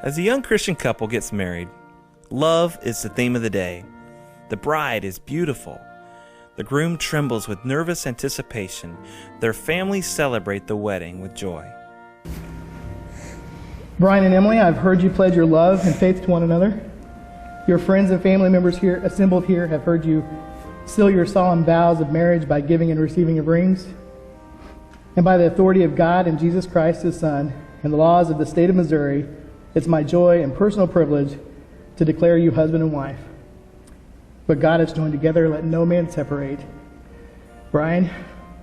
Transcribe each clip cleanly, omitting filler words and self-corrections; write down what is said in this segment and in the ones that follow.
As a young Christian couple gets married, love is the theme of the day. The bride is beautiful. The groom trembles with nervous anticipation. Their families celebrate the wedding with joy. Brian and Emily, I've heard you pledge your love and faith to one another. Your friends and family members here assembled here have heard you seal your solemn vows of marriage by giving and receiving of rings. And by the authority of God and Jesus Christ, His Son, and the laws of the state of Missouri, it's my joy and personal privilege to declare you husband and wife. But God has joined together, let no man separate. Brian,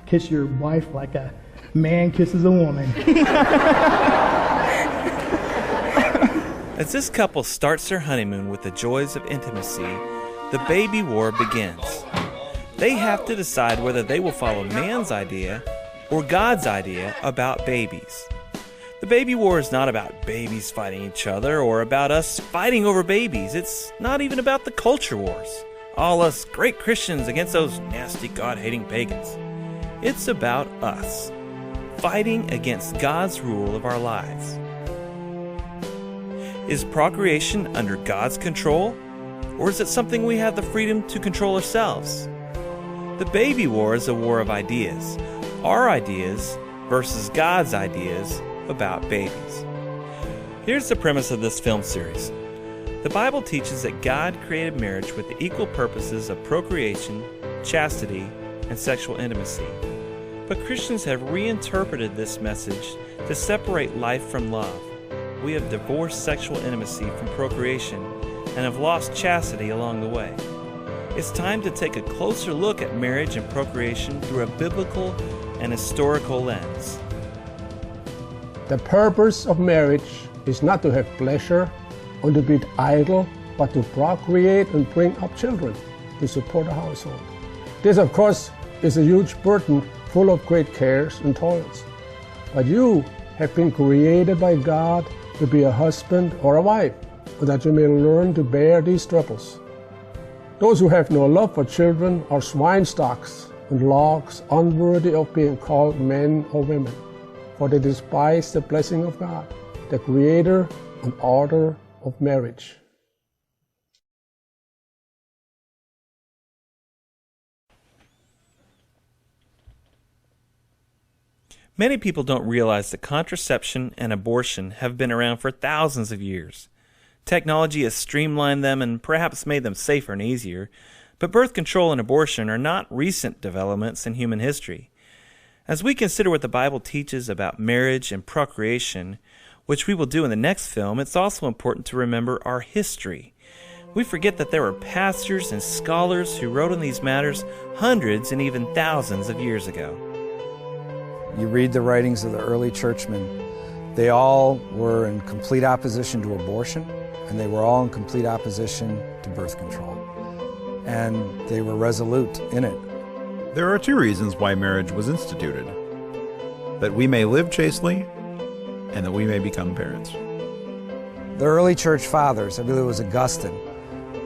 kiss your wife like a man kisses a woman. As this couple starts their honeymoon with the joys of intimacy, the baby war begins. They have to decide whether they will follow man's idea or God's idea about babies. The baby war is not about babies fighting each other or about us fighting over babies. It's not even about the culture wars. All us great Christians against those nasty God-hating pagans. It's about us fighting against God's rule of our lives. Is procreation under God's control, or is it something we have the freedom to control ourselves? The baby war is a war of ideas. Our ideas versus God's ideas about babies. Here's the premise of this film series. The Bible teaches that God created marriage with the equal purposes of procreation, chastity, and sexual intimacy. But Christians have reinterpreted this message to separate life from love. We have divorced sexual intimacy from procreation and have lost chastity along the way. It's time to take a closer look at marriage and procreation through a biblical and historical lens. The purpose of marriage is not to have pleasure or to be idle, but to procreate and bring up children to support a household. This, of course, is a huge burden full of great cares and toils. But you have been created by God to be a husband or a wife, so that you may learn to bear these troubles. Those who have no love for children are swine stocks and logs unworthy of being called men or women, for they despise the blessing of God, the creator and author of marriage. Many people don't realize that contraception and abortion have been around for thousands of years. Technology has streamlined them and perhaps made them safer and easier, but birth control and abortion are not recent developments in human history. As we consider what the Bible teaches about marriage and procreation, which we will do in the next film, it's also important to remember our history. We forget that there were pastors and scholars who wrote on these matters hundreds and even thousands of years ago. You read the writings of the early churchmen, they all were in complete opposition to abortion, and they were all in complete opposition to birth control. And they were resolute in it. There are two reasons why marriage was instituted: that we may live chastely, and that we may become parents. The early church fathers, I believe it was Augustine,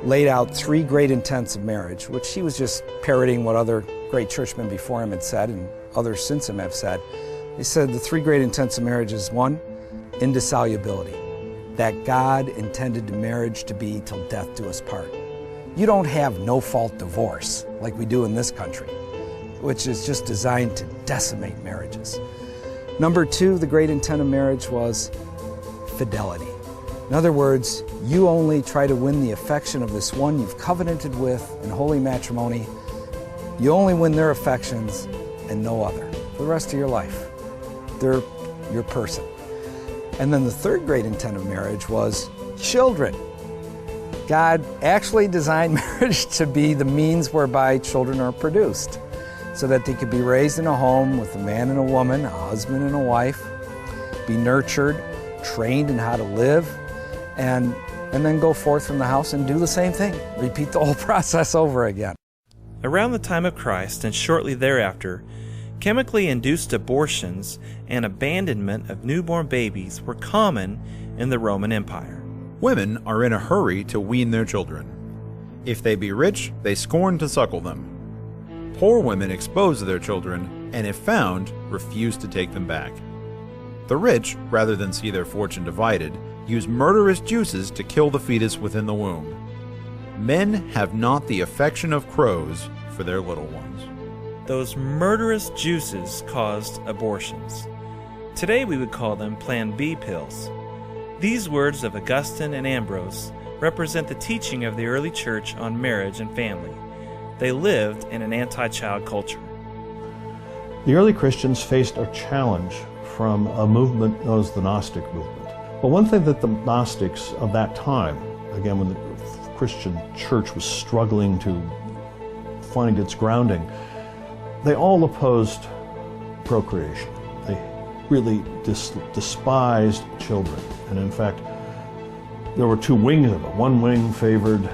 laid out three great intents of marriage, which he was just parroting what other great churchmen before him had said and others since him have said. He said the three great intents of marriage is one, indissolubility, that God intended the marriage to be till death do us part. You don't have no-fault divorce like we do in this country, which is just designed to decimate marriages. Number two, the great intent of marriage was fidelity. In other words, you only try to win the affection of this one you've covenanted with in holy matrimony. You only win their affections and no other for the rest of your life. They're your person. And then the third great intent of marriage was children. God actually designed marriage to be the means whereby children are produced, so that they could be raised in a home with a man and a woman, a husband and a wife, be nurtured, trained in how to live, and then go forth from the house and do the same thing. Repeat the whole process over again. Around the time of Christ and shortly thereafter, chemically induced abortions and abandonment of newborn babies were common in the Roman Empire. Women are in a hurry to wean their children. If they be rich, they scorn to suckle them. Poor women expose their children, and if found, refuse to take them back. The rich, rather than see their fortune divided, use murderous juices to kill the fetus within the womb. Men have not the affection of crows for their little ones. Those murderous juices caused abortions. Today we would call them Plan B pills. These words of Augustine and Ambrose represent the teaching of the early church on marriage and family. They lived in an anti-child culture. The early Christians faced a challenge from a movement known as the Gnostic movement. But one thing that the Gnostics of that time, again when the Christian church was struggling to find its grounding, they all opposed procreation. They really despised children. And in fact, there were two wings of it. One wing favored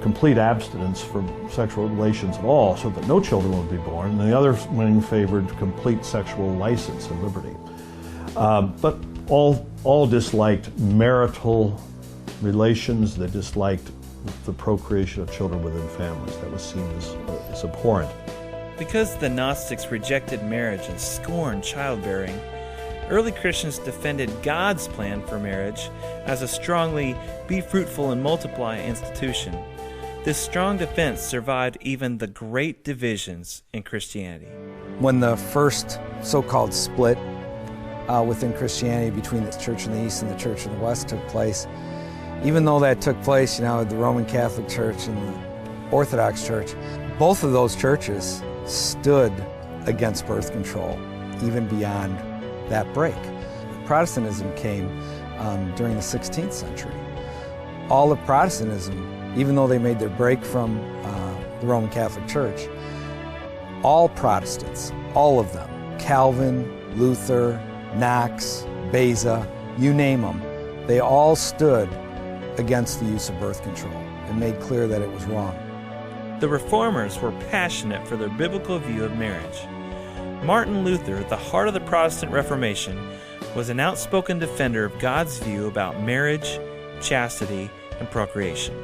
complete abstinence from sexual relations at all so that no children would be born, and the other wing favored complete sexual license and liberty. But all disliked marital relations. They disliked the procreation of children within families. That was seen as abhorrent. Because the Gnostics rejected marriage and scorned childbearing, early Christians defended God's plan for marriage as a strongly be fruitful and multiply institution. This strong defense survived even the great divisions in Christianity. When the first so-called split within Christianity between the Church in the East and the Church in the West took place, even though that took place, the Roman Catholic Church and the Orthodox Church, both of those churches stood against birth control, even beyond that break. Protestantism came during the 16th century. All of Protestantism, even though they made their break from the Roman Catholic Church, all Protestants, all of them, Calvin, Luther, Knox, Beza, you name them, they all stood against the use of birth control and made clear that it was wrong. The Reformers were passionate for their biblical view of marriage. Martin Luther, at the heart of the Protestant Reformation, was an outspoken defender of God's view about marriage, chastity, and procreation.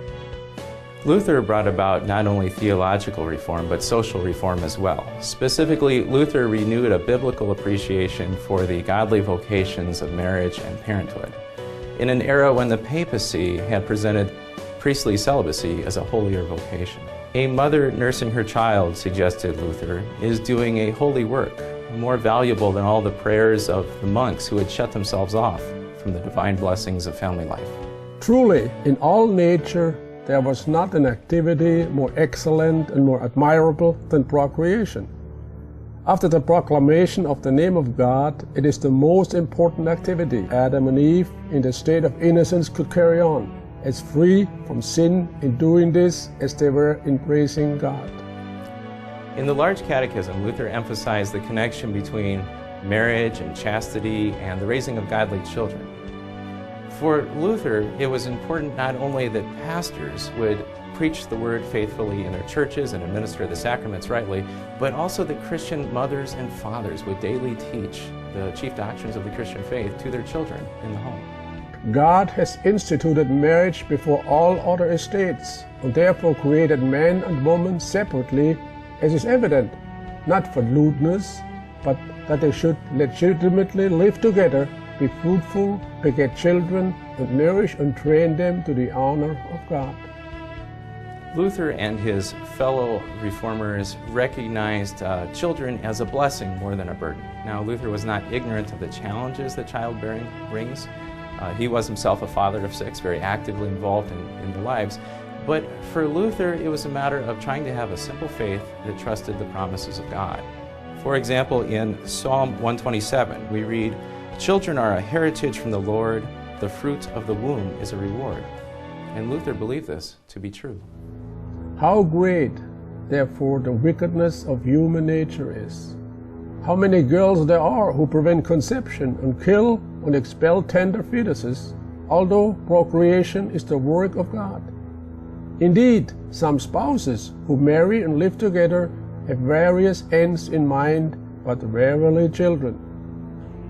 Luther brought about not only theological reform, but social reform as well. Specifically, Luther renewed a biblical appreciation for the godly vocations of marriage and parenthood, in an era when the papacy had presented priestly celibacy as a holier vocation. A mother nursing her child, suggested Luther, is doing a holy work, more valuable than all the prayers of the monks who had shut themselves off from the divine blessings of family life. Truly, in all nature, there was not an activity more excellent and more admirable than procreation. After the proclamation of the name of God, it is the most important activity Adam and Eve, in the state of innocence, could carry on, as free from sin in doing this as they were in praising God. In the Large Catechism, Luther emphasized the connection between marriage and chastity and the raising of godly children. For Luther, it was important not only that pastors would preach the word faithfully in their churches and administer the sacraments rightly, but also that Christian mothers and fathers would daily teach the chief doctrines of the Christian faith to their children in the home. God has instituted marriage before all other estates, and therefore created man and woman separately, as is evident, not for lewdness, but that they should legitimately live together, be fruitful, beget children, and nourish and train them to the honor of God. Luther and his fellow reformers recognized children as a blessing more than a burden. Now, Luther was not ignorant of the challenges that childbearing brings. He was himself a father of 6, very actively involved in their lives. But for Luther, it was a matter of trying to have a simple faith that trusted the promises of God. For example, in Psalm 127, we read, "Children are a heritage from the Lord, the fruit of the womb is a reward." And Luther believed this to be true. How great, therefore, the wickedness of human nature is. How many girls there are who prevent conception and kill and expel tender fetuses, although procreation is the work of God. Indeed, some spouses who marry and live together have various ends in mind, but rarely children.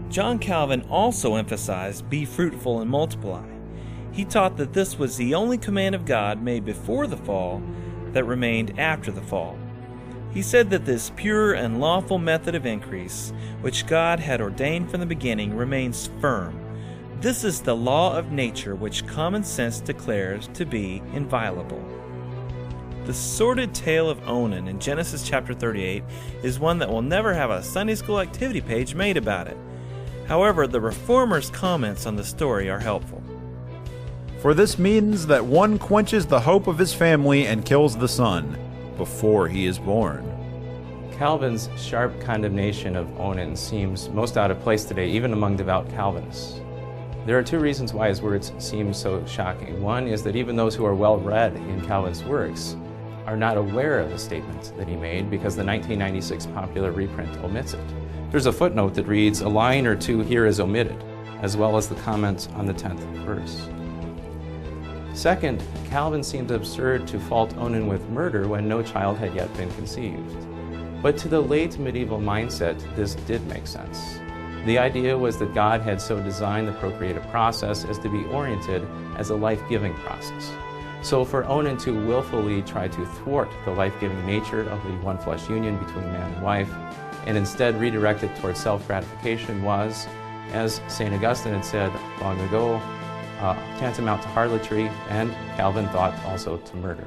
John Calvin also emphasized be fruitful and multiply. He taught that this was the only command of God made before the fall that remained after the fall. He said that this pure and lawful method of increase, which God had ordained from the beginning, remains firm. This is the law of nature which common sense declares to be inviolable. The sordid tale of Onan in Genesis chapter 38 is one that will never have a Sunday school activity page made about it. However, the Reformers' comments on the story are helpful. For this means that one quenches the hope of his family and kills the son before he is born. Calvin's sharp condemnation of Onan seems most out of place today, even among devout Calvinists. There are two reasons why his words seem so shocking. One is that even those who are well read in Calvin's works are not aware of the statement that he made because the 1996 popular reprint omits it. There's a footnote that reads, "A line or two here is omitted," as well as the comment on the 10th verse. Second, Calvin seems absurd to fault Onan with murder when no child had yet been conceived. But to the late medieval mindset, this did make sense. The idea was that God had so designed the procreative process as to be oriented as a life-giving process. So for Onan to willfully try to thwart the life-giving nature of the one-flesh union between man and wife, and instead redirect it towards self-gratification was, as St. Augustine had said long ago, tantamount to harlotry, and Calvin thought also to murder.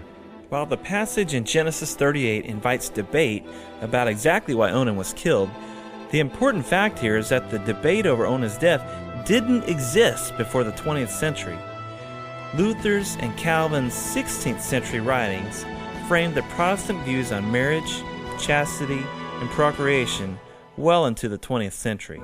While the passage in Genesis 38 invites debate about exactly why Onan was killed, the important fact here is that the debate over Onan's death didn't exist before the 20th century. Luther's and Calvin's 16th century writings framed the Protestant views on marriage, chastity, and procreation well into the 20th century.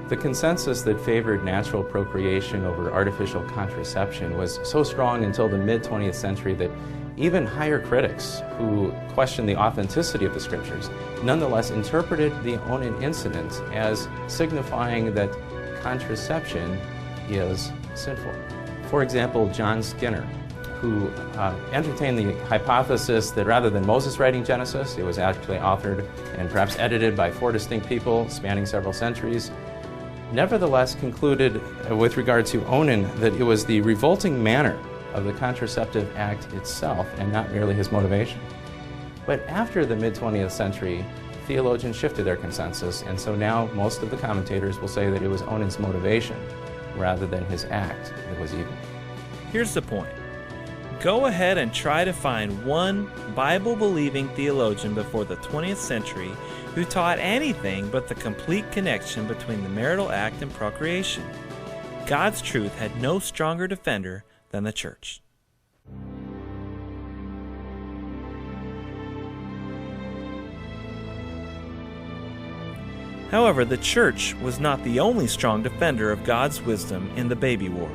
The consensus that favored natural procreation over artificial contraception was so strong until the mid-20th century that even higher critics who questioned the authenticity of the scriptures nonetheless interpreted the Onan incident as signifying that contraception is sinful. For example, John Skinner, who entertained the hypothesis that rather than Moses writing Genesis, it was actually authored and perhaps edited by 4 distinct people spanning several centuries, nevertheless concluded with regard to Onan that it was the revolting manner of the contraceptive act itself and not merely his motivation. But after the mid-20th century, theologians shifted their consensus, and so now most of the commentators will say that it was Onan's motivation rather than his act that was evil. Here's the point. Go ahead and try to find one Bible-believing theologian before the 20th century who taught anything but the complete connection between the marital act and procreation. God's truth had no stronger defender than the church. However, the church was not the only strong defender of God's wisdom in the baby war.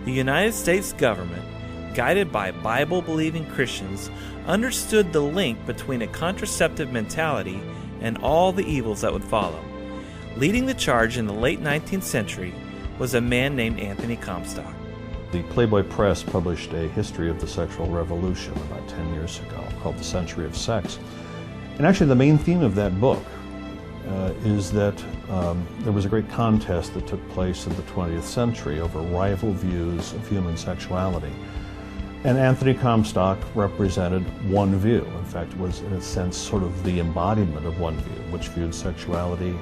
The United States government, guided by Bible-believing Christians, understood the link between a contraceptive mentality and all the evils that would follow. Leading the charge in the late 19th century was a man named Anthony Comstock. The Playboy Press published a history of the sexual revolution about 10 years ago called The Century of Sex. And actually the main theme of that book is that there was a great contest that took place in the 20th century over rival views of human sexuality. And Anthony Comstock represented one view. In fact, was in a sense sort of the embodiment of one view, which viewed sexuality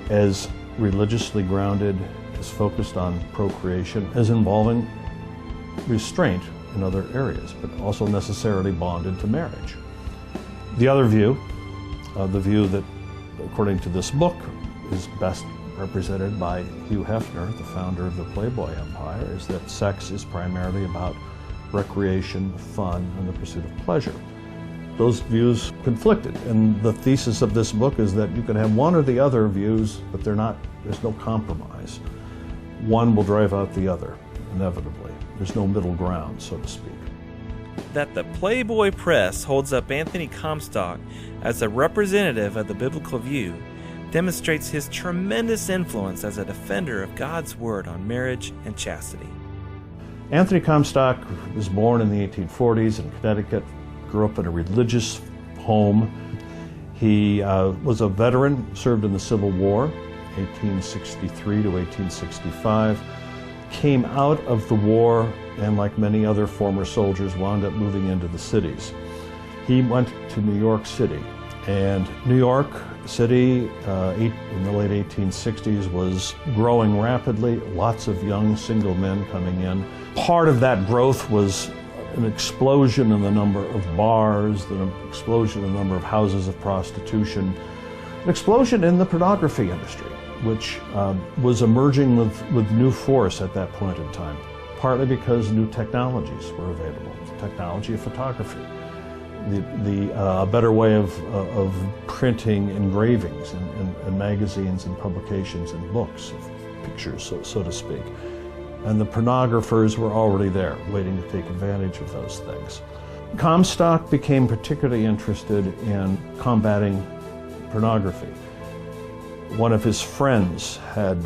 as religiously grounded, as focused on procreation, as involving restraint in other areas, but also necessarily bonded to marriage. The other view, the view that, according to this book, is best represented by Hugh Hefner, the founder of the Playboy Empire, is that sex is primarily about recreation, fun, and the pursuit of pleasure. Those views conflicted, and the thesis of this book is that you can have one or the other views, but there's no compromise. One will drive out the other, inevitably. There's no middle ground, so to speak. That the Playboy Press holds up Anthony Comstock as a representative of the biblical view demonstrates his tremendous influence as a defender of God's word on marriage and chastity. Anthony Comstock was born in the 1840s in Connecticut, grew up in a religious home. He was a veteran, served in the Civil War, 1863 to 1865, came out of the war and, like many other former soldiers, wound up moving into the cities. He went to New York City, and New York city in the late 1860s was growing rapidly, lots of young single men coming in. Part of that growth was an explosion in the number of bars, an explosion in the number of houses of prostitution, an explosion in the pornography industry, which was emerging with new force at that point in time, partly because new technologies were available, the technology of photography, a better way of printing engravings and magazines and publications and books, pictures, so to speak. And the pornographers were already there, waiting to take advantage of those things. Comstock became particularly interested in combating pornography. One of his friends had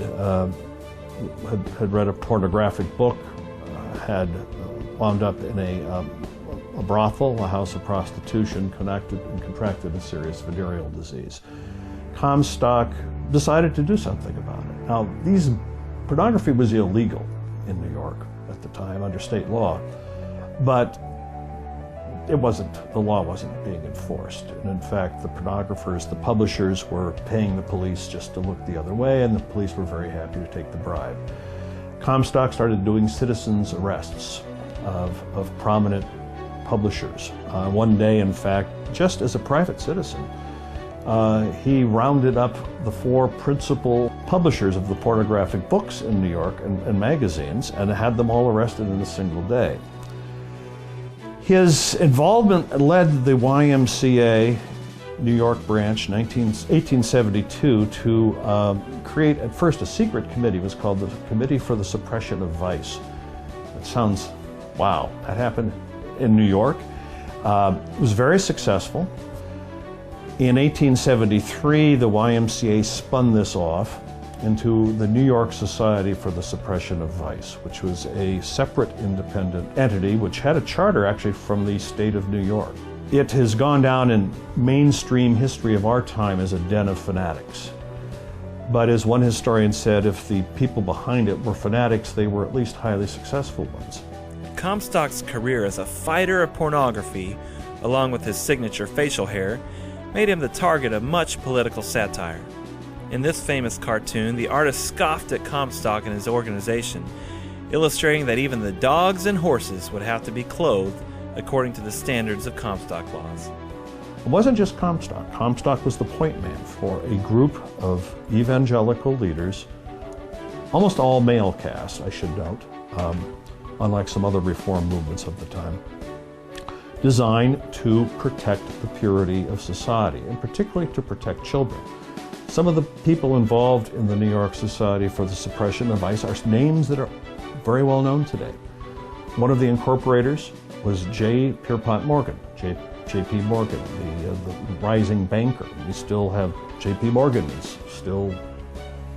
read a pornographic book, had wound up in a brothel, a house of prostitution, contracted a serious venereal disease. Comstock decided to do something about it. Now, pornography was illegal in New York at the time under state law, but the law wasn't being enforced. And in fact, the pornographers, the publishers were paying the police just to look the other way, and the police were very happy to take the bribe. Comstock started doing citizens' arrests of prominent publishers. One day, in fact, just as a private citizen, he rounded up the 4 principal publishers of the pornographic books in New York and magazines and had them all arrested in a single day. His involvement led the YMCA New York branch in 1872 to create at first a secret committee. It was called the Committee for the Suppression of Vice. It sounds, wow, that happened in New York. It was very successful. In 1873, the YMCA spun this off into the New York Society for the Suppression of Vice, which was a separate independent entity which had a charter actually from the state of New York. It has gone down in mainstream history of our time as a den of fanatics. But as one historian said, if the people behind it were fanatics, they were at least highly successful ones. Comstock's career as a fighter of pornography, along with his signature facial hair, made him the target of much political satire. In this famous cartoon, the artist scoffed at Comstock and his organization, illustrating that even the dogs and horses would have to be clothed according to the standards of Comstock laws. It wasn't just Comstock. Comstock was the point man for a group of evangelical leaders, almost all male cast, I should note, unlike some other reform movements of the time, designed to protect the purity of society, and particularly to protect children. Some of the people involved in the New York Society for the Suppression of Vice are names that are very well known today. One of the incorporators was J. Pierpont Morgan, J.P. Morgan, the rising banker. We still have J.P. Morgan is still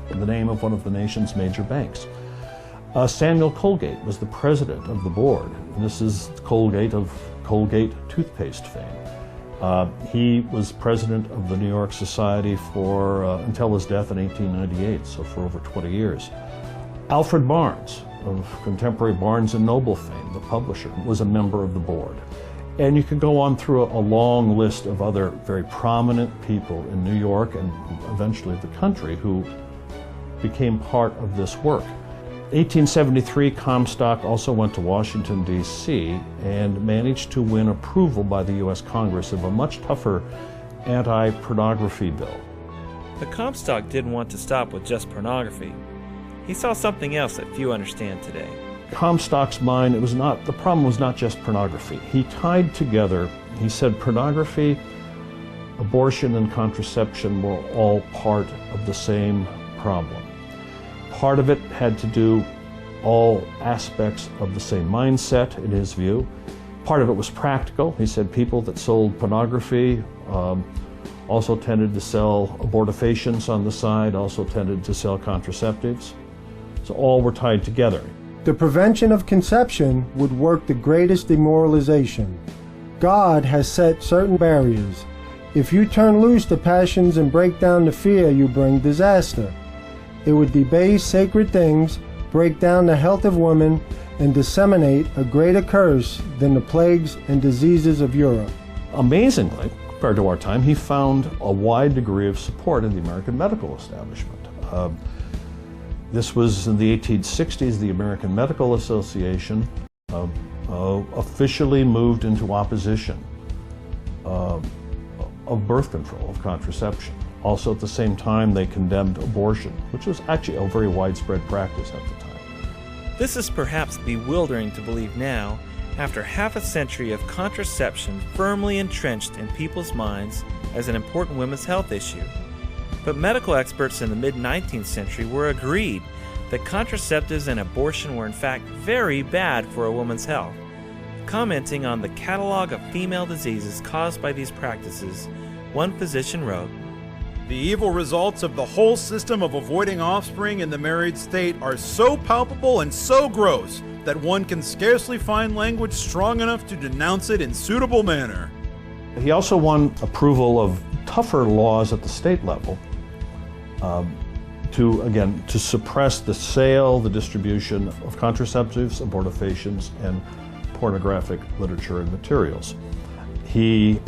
the name of one of the nation's major banks. Samuel Colgate was the president of the board. And this is Colgate of Colgate toothpaste fame. He was president of the New York Society until his death in 1898, so for over 20 years. Alfred Barnes, of contemporary Barnes & Noble fame, the publisher, was a member of the board. And you could go on through a long list of other very prominent people in New York and eventually the country who became part of this work. 1873, Comstock also went to Washington, D.C. and managed to win approval by the U.S. Congress of a much tougher anti-pornography bill. But Comstock didn't want to stop with just pornography. He saw something else that few understand today. Comstock's mind, the problem was not just pornography. He tied together, he said pornography, abortion, and contraception were all part of the same problem. Part of it had to do all aspects of the same mindset, in his view. Part of it was practical. He said people that sold pornography also tended to sell abortifacients on the side, also tended to sell contraceptives. So all were tied together. The prevention of conception would work the greatest demoralization. God has set certain barriers. If you turn loose the passions and break down the fear, you bring disaster. It would debase sacred things, break down the health of women, and disseminate a greater curse than the plagues and diseases of Europe. Amazingly, compared to our time, he found a wide degree of support in the American medical establishment. This was in the 1860s. The American Medical Association officially moved into opposition of birth control, of contraception. Also at the same time, they condemned abortion, which was actually a very widespread practice at the time. This is perhaps bewildering to believe now, after half a century of contraception firmly entrenched in people's minds as an important women's health issue. But medical experts in the mid-19th century were agreed that contraceptives and abortion were in fact very bad for a woman's health. Commenting on the catalog of female diseases caused by these practices, one physician wrote, "The evil results of the whole system of avoiding offspring in the married state are so palpable and so gross that one can scarcely find language strong enough to denounce it in suitable manner." He also won approval of tougher laws at the state level to suppress the sale, the distribution of contraceptives, abortifacients, and pornographic literature and materials. He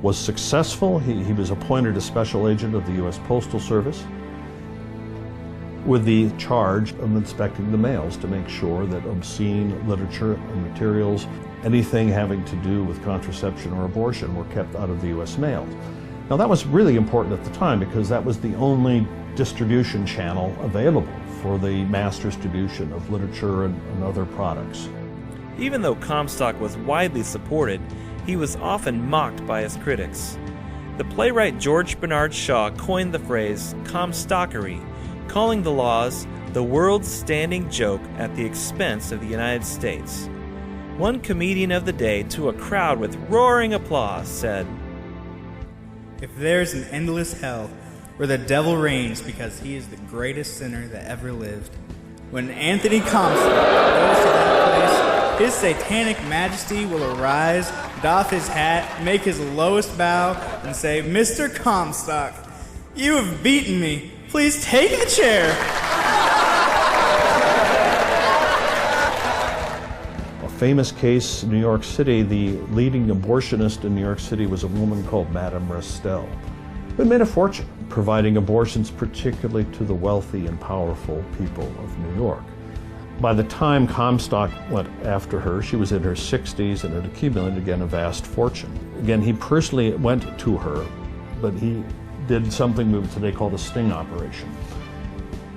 was successful. He was appointed a special agent of the U.S. Postal Service with the charge of inspecting the mails to make sure that obscene literature and materials, anything having to do with contraception or abortion, were kept out of the U.S. mail. Now that was really important at the time because that was the only distribution channel available for the mass distribution of literature and other products. Even though Comstock was widely supported, he was often mocked by his critics. The playwright George Bernard Shaw coined the phrase Comstockery, calling the laws the world's standing joke at the expense of the United States. One comedian of the day, to a crowd with roaring applause, said, "If there's an endless hell where the devil reigns because he is the greatest sinner that ever lived, when Anthony Comstock goes to that place, his satanic majesty will arise, doff his hat, make his lowest bow, and say, 'Mr. Comstock, you have beaten me. Please take a chair.'" A famous case in New York City, the leading abortionist in New York City was a woman called Madame Restell, who made a fortune providing abortions particularly to the wealthy and powerful people of New York. By the time Comstock went after her, she was in her 60s and had accumulated, again, a vast fortune. Again, he personally went to her, but he did something we would today call the sting operation.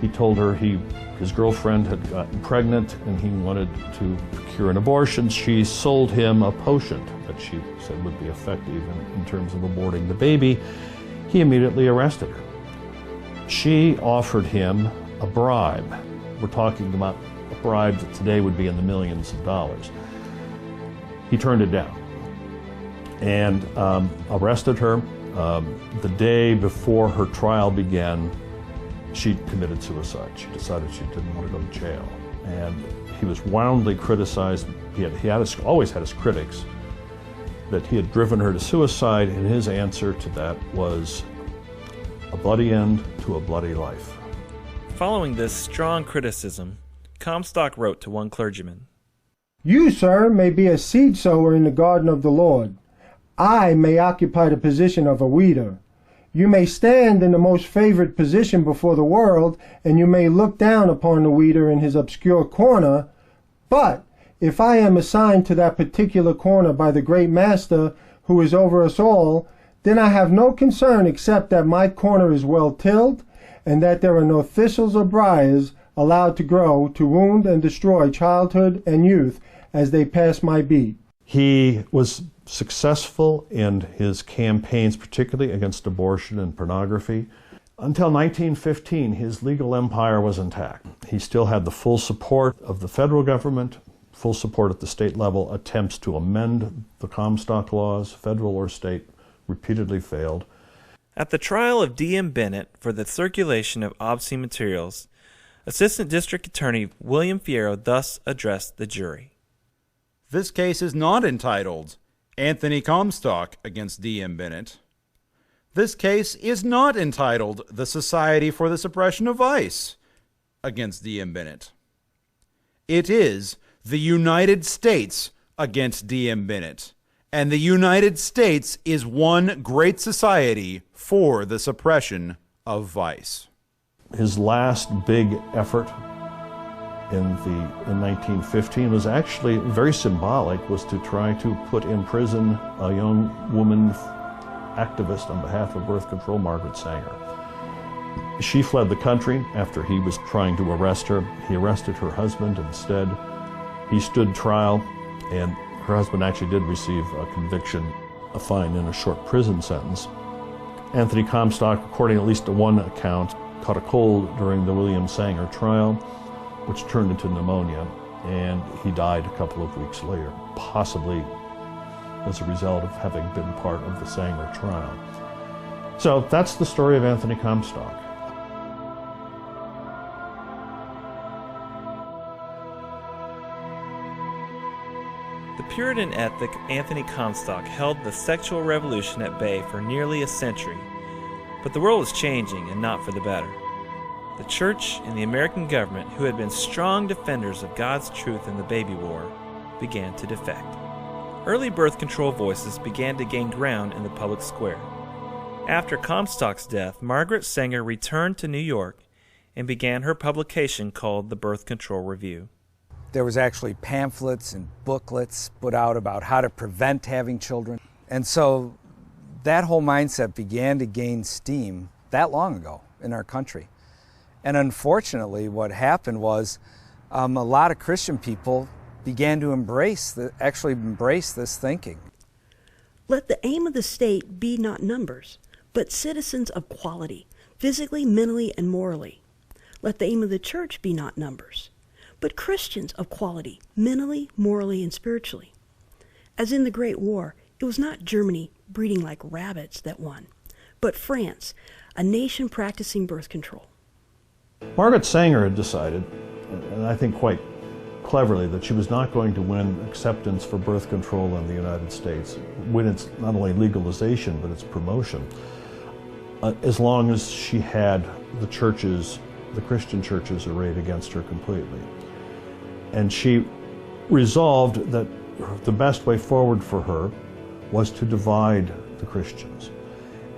He told her his girlfriend had gotten pregnant and he wanted to procure an abortion. She sold him a potion that she said would be effective in terms of aborting the baby. He immediately arrested her. She offered him a bribe. We're talking about a bribe that today would be in the millions of dollars. He turned it down and arrested her. The day before her trial began, she committed suicide. She decided she didn't want to go to jail. And he was roundly criticized. He always had his critics, that he had driven her to suicide, and his answer to that was a bloody end to a bloody life. Following this strong criticism, Comstock wrote to one clergyman, "You, sir, may be a seed sower in the garden of the Lord. I may occupy the position of a weeder. You may stand in the most favored position before the world, and you may look down upon the weeder in his obscure corner, but if I am assigned to that particular corner by the great Master who is over us all, then I have no concern except that my corner is well tilled and that there are no thistles or briars allowed to grow to wound and destroy childhood and youth as they pass my beat." He was successful in his campaigns, particularly against abortion and pornography. Until 1915, his legal empire was intact. He still had the full support of the federal government, full support at the state level. Attempts to amend the Comstock laws, federal or state, repeatedly failed. At the trial of D.M. Bennett for the circulation of obscene materials, Assistant District Attorney William Fierro thus addressed the jury. This case is not entitled Anthony Comstock against D.M. Bennett. This case is not entitled the Society for the Suppression of Vice against D.M. Bennett. It is the United States against D.M. Bennett, and the United States is one great society for the suppression of vice. His last big effort in 1915 was actually very symbolic, was to try to put in prison a young woman activist on behalf of birth control, Margaret Sanger. She fled the country after he was trying to arrest her. He arrested her husband instead. He stood trial, and her husband actually did receive a conviction, a fine, and a short prison sentence. Anthony Comstock, according at least to one account, caught a cold during the William Sanger trial, which turned into pneumonia, and he died a couple of weeks later, possibly as a result of having been part of the Sanger trial. So that's the story of Anthony Comstock. The Puritan ethic Anthony Comstock held the sexual revolution at bay for nearly a century, but the world was changing, and not for the better. The church and the American government, who had been strong defenders of God's truth in the baby war, began to defect. Early birth control voices began to gain ground in the public square. After Comstock's death, Margaret Sanger returned to New York and began her publication called the Birth Control Review. There was actually pamphlets and booklets put out about how to prevent having children. And so that whole mindset began to gain steam that long ago in our country. And unfortunately, what happened was a lot of Christian people began to embrace this thinking. Let the aim of the state be not numbers, but citizens of quality, physically, mentally, and morally. Let the aim of the church be not numbers, but Christians of quality, mentally, morally, and spiritually. As in the Great War, it was not Germany breeding like rabbits that won, but France, a nation practicing birth control. Margaret Sanger had decided, and I think quite cleverly, that she was not going to win acceptance for birth control in the United States, win its not only legalization but its promotion, as long as she had the churches, the Christian churches, arrayed against her completely. And she resolved that the best way forward for her was to divide the Christians.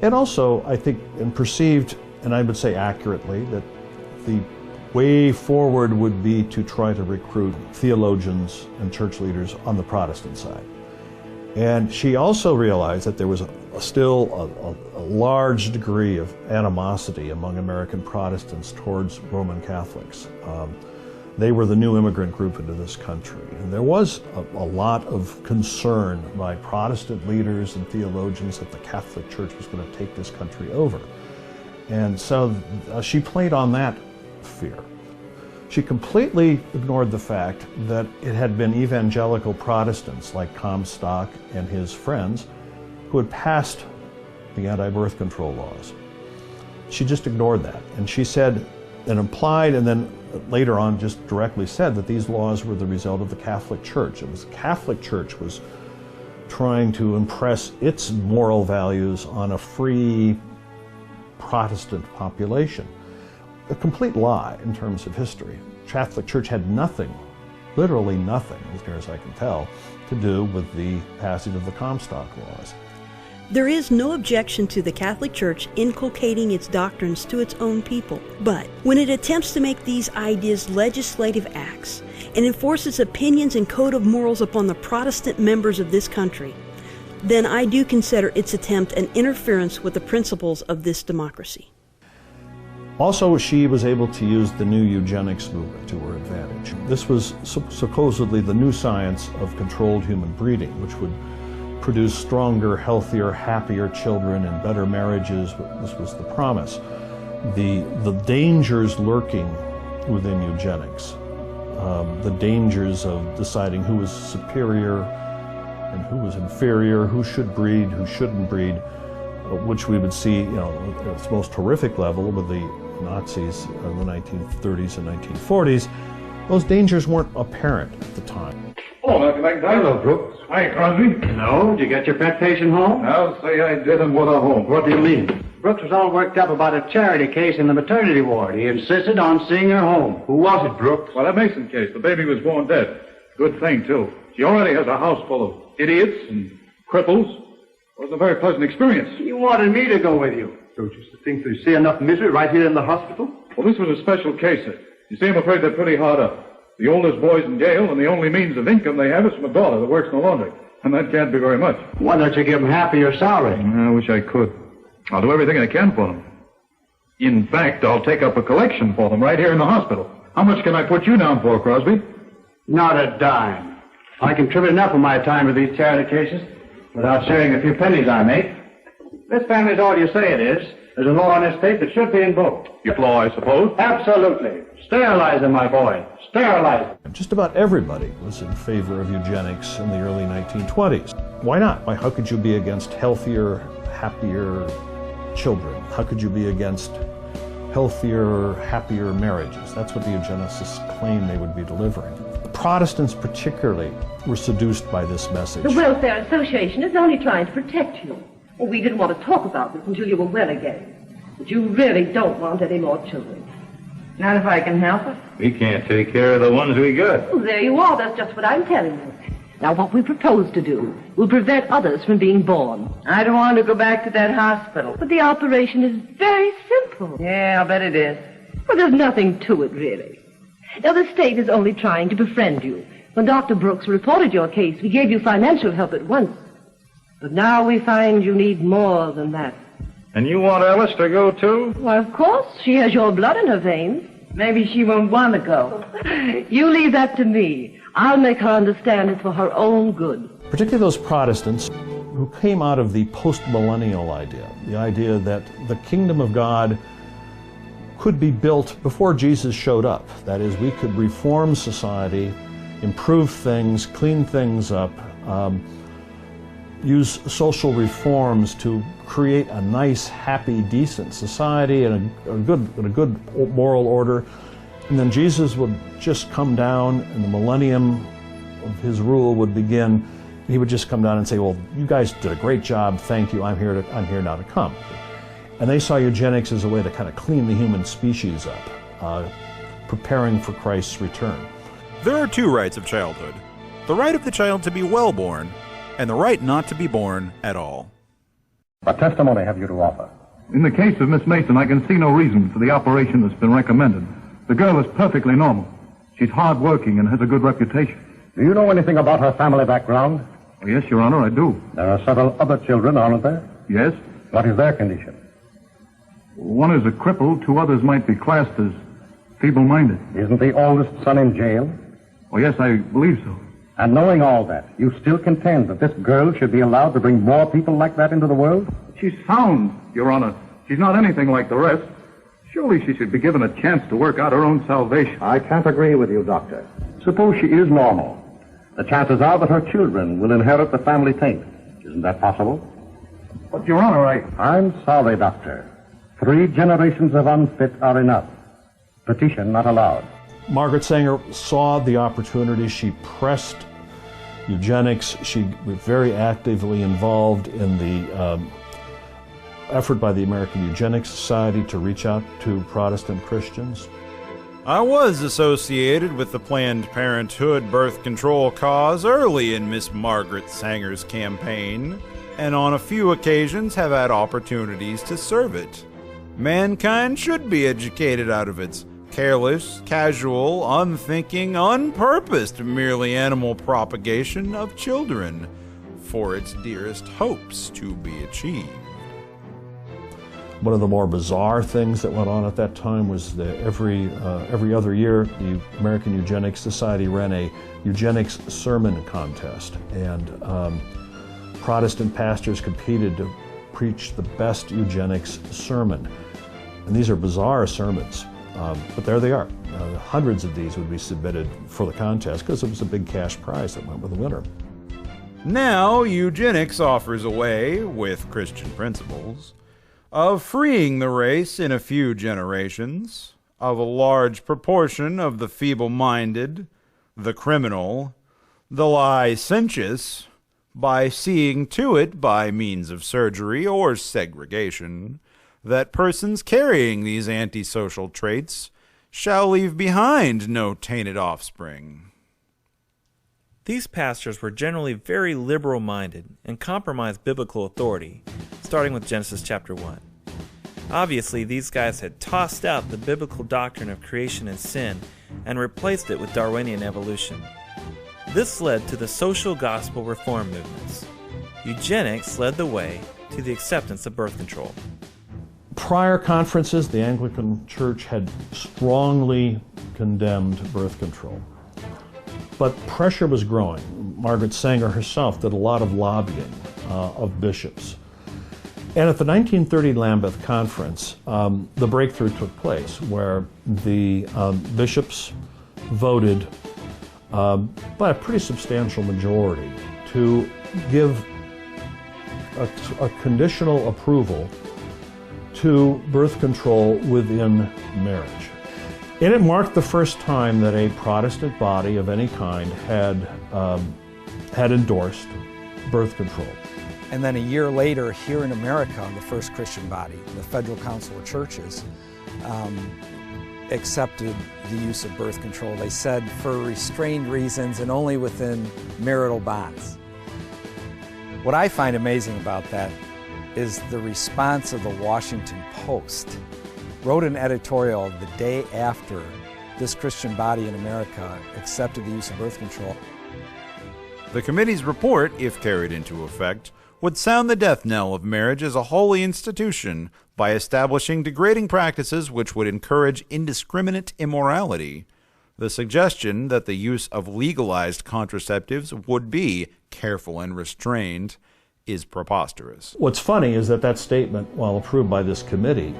And also, I think, and perceived, and I would say accurately, that the way forward would be to try to recruit theologians and church leaders on the Protestant side. And she also realized that there was still a large degree of animosity among American Protestants towards Roman Catholics. They were the new immigrant group into this country. And there was a lot of concern by Protestant leaders and theologians that the Catholic Church was going to take this country over. And so she played on that fear. She completely ignored the fact that it had been evangelical Protestants like Comstock and his friends who had passed the anti-birth control laws. She just ignored that. And she said, and implied, and then later on just directly said, that these laws were the result of the Catholic Church. It was the Catholic Church was trying to impress its moral values on a free Protestant population. A complete lie in terms of history. The Catholic Church had nothing, literally nothing, as near as I can tell, to do with the passage of the Comstock laws. There is no objection to the Catholic Church inculcating its doctrines to its own people, but when it attempts to make these ideas legislative acts and enforce its opinions and code of morals upon the Protestant members of this country, then I do consider its attempt an interference with the principles of this democracy. Also, she was able to use the new eugenics movement to her advantage. This was supposedly the new science of controlled human breeding, which would produce stronger, healthier, happier children and better marriages. This was the promise. The dangers lurking within eugenics, the dangers of deciding who was superior and who was inferior, who should breed, who shouldn't breed, which we would see, at its most horrific level with the Nazis in the 1930s and 1940s. Those dangers weren't apparent at the time. Oh, Dr. McIntyre. Hello, Brooks. Hi, Crosby. No? Did you get your pet patient home? I'll say I did, and what a home. What do you mean? Brooks was all worked up about a charity case in the maternity ward. He insisted on seeing her home. Who was it, Brooks? Well, that Mason case. The baby was born dead. Good thing, too. She already has a house full of idiots and cripples. It was a very pleasant experience. You wanted me to go with you. Don't you think you see enough misery right here in the hospital? Well, this was a special case. You see, I'm afraid they're pretty hard up. The oldest boy's in jail, and the only means of income they have is from a daughter that works in the laundry. And that can't be very much. Why don't you give them half of your salary? I wish I could. I'll do everything I can for them. In fact, I'll take up a collection for them right here in the hospital. How much can I put you down for, Crosby? Not a dime. I contribute enough of my time to these charity cases without sharing a few pennies I make. This family's all you say it is. There's a law on this state that should be invoked. Your law, I suppose? Absolutely. Sterilize them, my boy. Sterilize them. Just about everybody was in favor of eugenics in the early 1920s. Why not? Why, how could you be against healthier, happier children? How could you be against healthier, happier marriages? That's what the eugenicists claimed they would be delivering. The Protestants particularly were seduced by this message. The Welfare Association is only trying to protect you. Well, we didn't want to talk about this until you were well again. But you really don't want any more children. Not if I can help it. We can't take care of the ones we got. Well, there you are. That's just what I'm telling you. Now, what we propose to do will prevent others from being born. I don't want to go back to that hospital. But the operation is very simple. Yeah, I'll bet it is. Well, there's nothing to it, really. Now, the state is only trying to befriend you. When Dr. Brooks reported your case, we gave you financial help at once. But now we find you need more than that. And you want Alice to go, too? Why, of course. She has your blood in her veins. Maybe she won't want to go. You leave that to me. I'll make her understand it's for her own good. Particularly those Protestants who came out of the post-millennial idea, the idea that the kingdom of God could be built before Jesus showed up. That is, we could reform society, improve things, clean things up, use social reforms to create a nice, happy, decent society and a good moral order. And then Jesus would just come down and the millennium of his rule would begin. He would just come down and say, well, you guys did a great job, thank you, I'm here now to come. And they saw eugenics as a way to kind of clean the human species up, preparing for Christ's return. There are two rights of childhood: the right of the child to be well born, and the right not to be born at all. What testimony have you to offer? In the case of Miss Mason, I can see no reason for the operation that's been recommended. The girl is perfectly normal. She's hard-working and has a good reputation. Do you know anything about her family background? Oh, yes, Your Honor, I do. There are several other children, aren't there? Yes. What is their condition? One is a cripple. Two others might be classed as feeble-minded. Isn't the oldest son in jail? Oh, yes, I believe so. And knowing all that, you still contend that this girl should be allowed to bring more people like that into the world? She's sound, Your Honor. She's not anything like the rest. Surely she should be given a chance to work out her own salvation. I can't agree with you, Doctor. Suppose she is normal. The chances are that her children will inherit the family taint. Isn't that possible? But, Your Honor, I'm sorry, Doctor. 3 generations of unfit are enough. Petition not allowed. Margaret Sanger saw the opportunity. She pressed eugenics. She was very actively involved in the effort by the American Eugenics Society to reach out to Protestant Christians. I was associated with the Planned Parenthood birth control cause early in Miss Margaret Sanger's campaign, and on a few occasions have had opportunities to serve it. Mankind should be educated out of its careless, casual, unthinking, unpurposed, merely animal propagation of children for its dearest hopes to be achieved. One of the more bizarre things that went on at that time was that every other year the American Eugenics Society ran a eugenics sermon contest, and Protestant pastors competed to preach the best eugenics sermon. And these are bizarre sermons. But there they are. Hundreds of these would be submitted for the contest because it was a big cash prize that went with the winner. Now, eugenics offers a way, with Christian principles, of freeing the race in a few generations, of a large proportion of the feeble-minded, the criminal, the licentious, by seeing to it, by means of surgery or segregation, that persons carrying these antisocial traits shall leave behind no tainted offspring. These pastors were generally very liberal-minded and compromised biblical authority, starting with Genesis chapter 1. Obviously, these guys had tossed out the biblical doctrine of creation and sin and replaced it with Darwinian evolution. This led to the social gospel reform movements. Eugenics led the way to the acceptance of birth control. Prior conferences, the Anglican Church had strongly condemned birth control. But pressure was growing. Margaret Sanger herself did a lot of lobbying of bishops. And at the 1930 Lambeth Conference, the breakthrough took place where the bishops voted by a pretty substantial majority to give a conditional approval to birth control within marriage. And it marked the first time that a Protestant body of any kind had endorsed birth control. And then a year later, here in America, the first Christian body, the Federal Council of Churches, accepted the use of birth control. They said for restrained reasons and only within marital bonds. What I find amazing about that is the response of the Washington Post. Wrote an editorial the day after this Christian body in America accepted the use of birth control. The committee's report, if carried into effect, would sound the death knell of marriage as a holy institution by establishing degrading practices which would encourage indiscriminate immorality. The suggestion that the use of legalized contraceptives would be careful and restrained is preposterous. What's funny is that statement, while approved by this committee,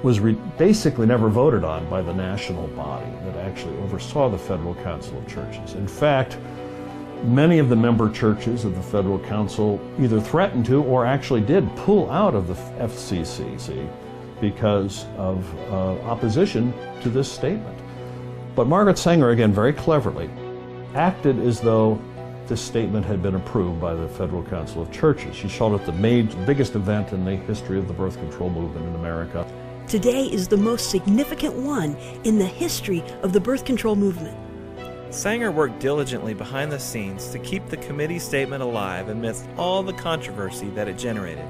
was basically never voted on by the national body that actually oversaw the Federal Council of Churches. In fact, many of the member churches of the Federal Council either threatened to or actually did pull out of the FCCC because of opposition to this statement. But Margaret Sanger, again, very cleverly, acted as though this statement had been approved by the Federal Council of Churches. She called it the biggest event in the history of the birth control movement in America. Today is the most significant one in the history of the birth control movement. Sanger worked diligently behind the scenes to keep the committee statement alive amidst all the controversy that it generated.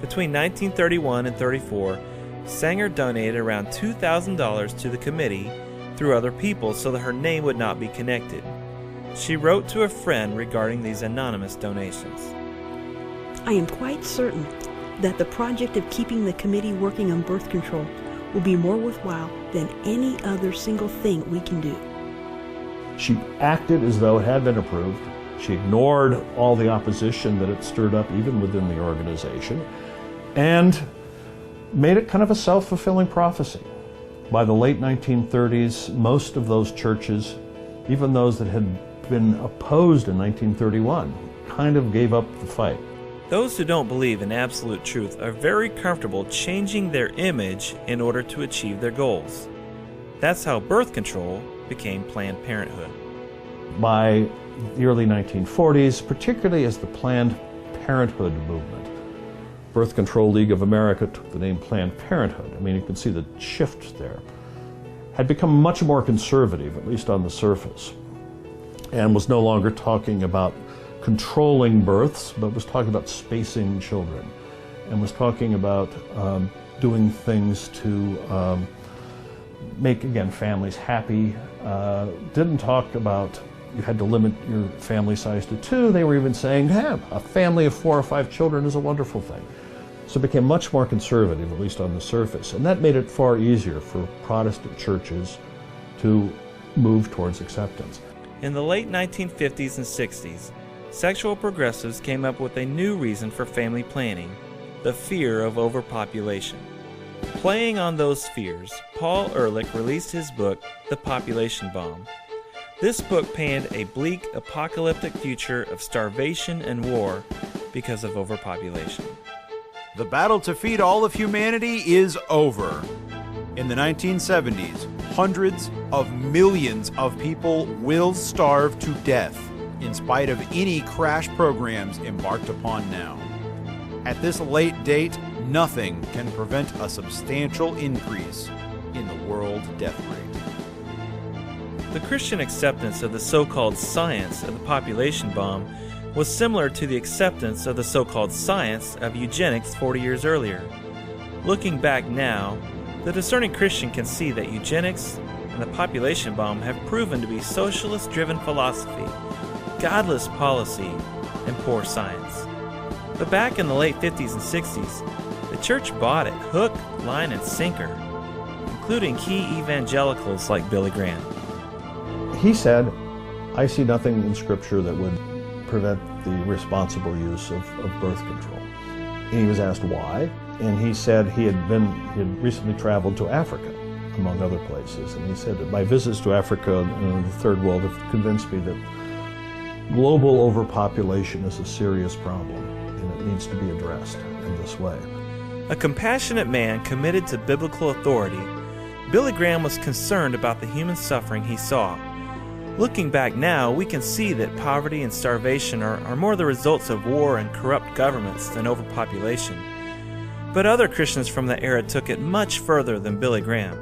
Between 1931 and 34, Sanger donated around $2,000 to the committee through other people so that her name would not be connected. She wrote to a friend regarding these anonymous donations. I am quite certain that the project of keeping the committee working on birth control will be more worthwhile than any other single thing we can do. She acted as though it had been approved. She ignored all the opposition that it stirred up even within the organization and made it kind of a self-fulfilling prophecy. By the late 1930s, most of those churches, even those that had been opposed in 1931, kind of gave up the fight. Those who don't believe in absolute truth are very comfortable changing their image in order to achieve their goals. That's how birth control became Planned Parenthood. By the early 1940s, particularly as the Planned Parenthood movement, Birth Control League of America took the name Planned Parenthood. I mean, you can see the shift there. Had become much more conservative, at least on the surface, and was no longer talking about controlling births, but was talking about spacing children, and was talking about doing things to make, again, families happy. Didn't talk about you had to limit your family size to 2. They were even saying, hey, a family of 4 or 5 children is a wonderful thing. So it became much more conservative, at least on the surface, and that made it far easier for Protestant churches to move towards acceptance. In the late 1950s and 60s, sexual progressives came up with a new reason for family planning: the fear of overpopulation. Playing on those fears, Paul Ehrlich released his book, The Population Bomb. This book painted a bleak, apocalyptic future of starvation and war because of overpopulation. The battle to feed all of humanity is over. In the 1970s, hundreds of millions of people will starve to death in spite of any crash programs embarked upon now. At this late date, nothing can prevent a substantial increase in the world death rate. The Christian acceptance of the so-called science of the population bomb was similar to the acceptance of the so-called science of eugenics 40 years earlier. Looking back now, the discerning Christian can see that eugenics and the population bomb have proven to be socialist-driven philosophy, godless policy, and poor science. But back in the late 50s and 60s, the church bought it hook, line, and sinker, including key evangelicals like Billy Graham. He said, I see nothing in Scripture that would prevent the responsible use of birth control. And he was asked why, and he said he had recently traveled to Africa, among other places, and he said that my visits to Africa and the Third World have convinced me that global overpopulation is a serious problem, and it needs to be addressed in this way. A compassionate man committed to biblical authority, Billy Graham was concerned about the human suffering he saw. Looking back now, we can see that poverty and starvation are more the results of war and corrupt governments than overpopulation. But other Christians from the era took it much further than Billy Graham.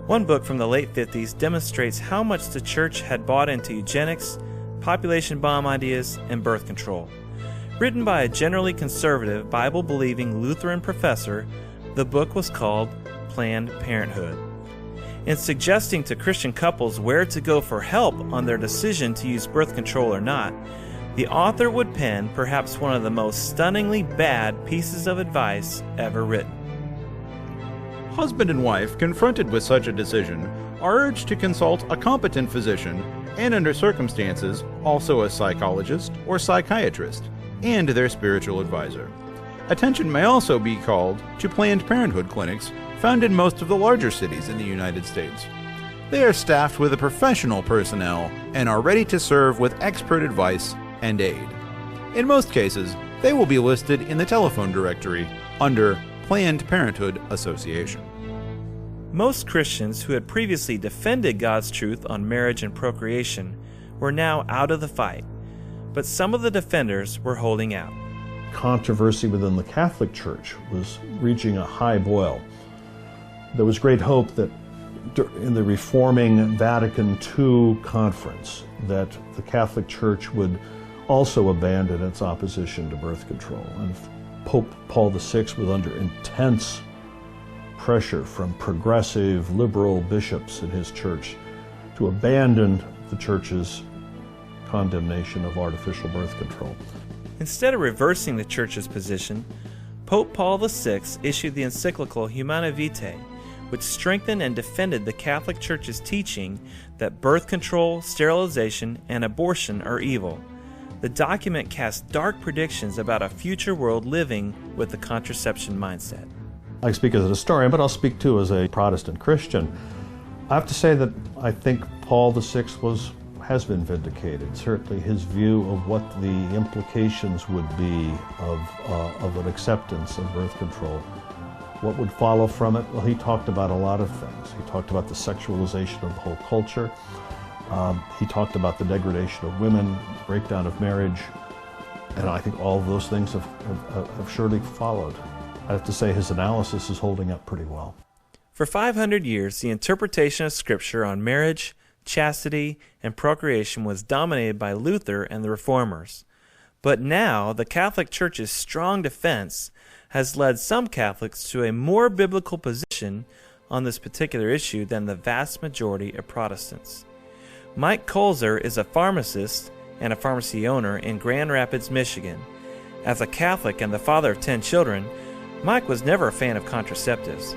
One book from the late 50s demonstrates how much the church had bought into eugenics, population bomb ideas, and birth control. Written by a generally conservative, Bible-believing Lutheran professor, the book was called Planned Parenthood. In suggesting to Christian couples where to go for help on their decision to use birth control or not, the author would pen perhaps one of the most stunningly bad pieces of advice ever written. Husband and wife, confronted with such a decision, are urged to consult a competent physician and, under circumstances, also a psychologist or psychiatrist, and their spiritual advisor. Attention may also be called to Planned Parenthood clinics found in most of the larger cities in the United States. They are staffed with a professional personnel and are ready to serve with expert advice and aid. In most cases, they will be listed in the telephone directory under Planned Parenthood Association. Most Christians who had previously defended God's truth on marriage and procreation were now out of the fight, but some of the defenders were holding out. Controversy within the Catholic Church was reaching a high boil. There was great hope that in the reforming Vatican II conference that the Catholic Church would also abandon its opposition to birth control. And Pope Paul VI was under intense pressure from progressive liberal bishops in his church to abandon the church's condemnation of artificial birth control. Instead of reversing the church's position, Pope Paul VI issued the encyclical Humanae Vitae, which strengthened and defended the Catholic Church's teaching that birth control, sterilization, and abortion are evil. The document cast dark predictions about a future world living with the contraception mindset. I speak as a historian, but I'll speak too as a Protestant Christian. I have to say that I think Paul VI has been vindicated. Certainly his view of what the implications would be of an acceptance of birth control. What would follow from it? Well, he talked about a lot of things. He talked about the sexualization of the whole culture. He talked about the degradation of women, the breakdown of marriage, and I think all of those things have surely followed. I have to say his analysis is holding up pretty well. For 500 years, the interpretation of Scripture on marriage, chastity, and procreation was dominated by Luther and the Reformers. But now, the Catholic Church's strong defense has led some Catholics to a more biblical position on this particular issue than the vast majority of Protestants. Mike Colzer is a pharmacist and a pharmacy owner in Grand Rapids, Michigan. As a Catholic and the father of 10 children, Mike was never a fan of contraceptives.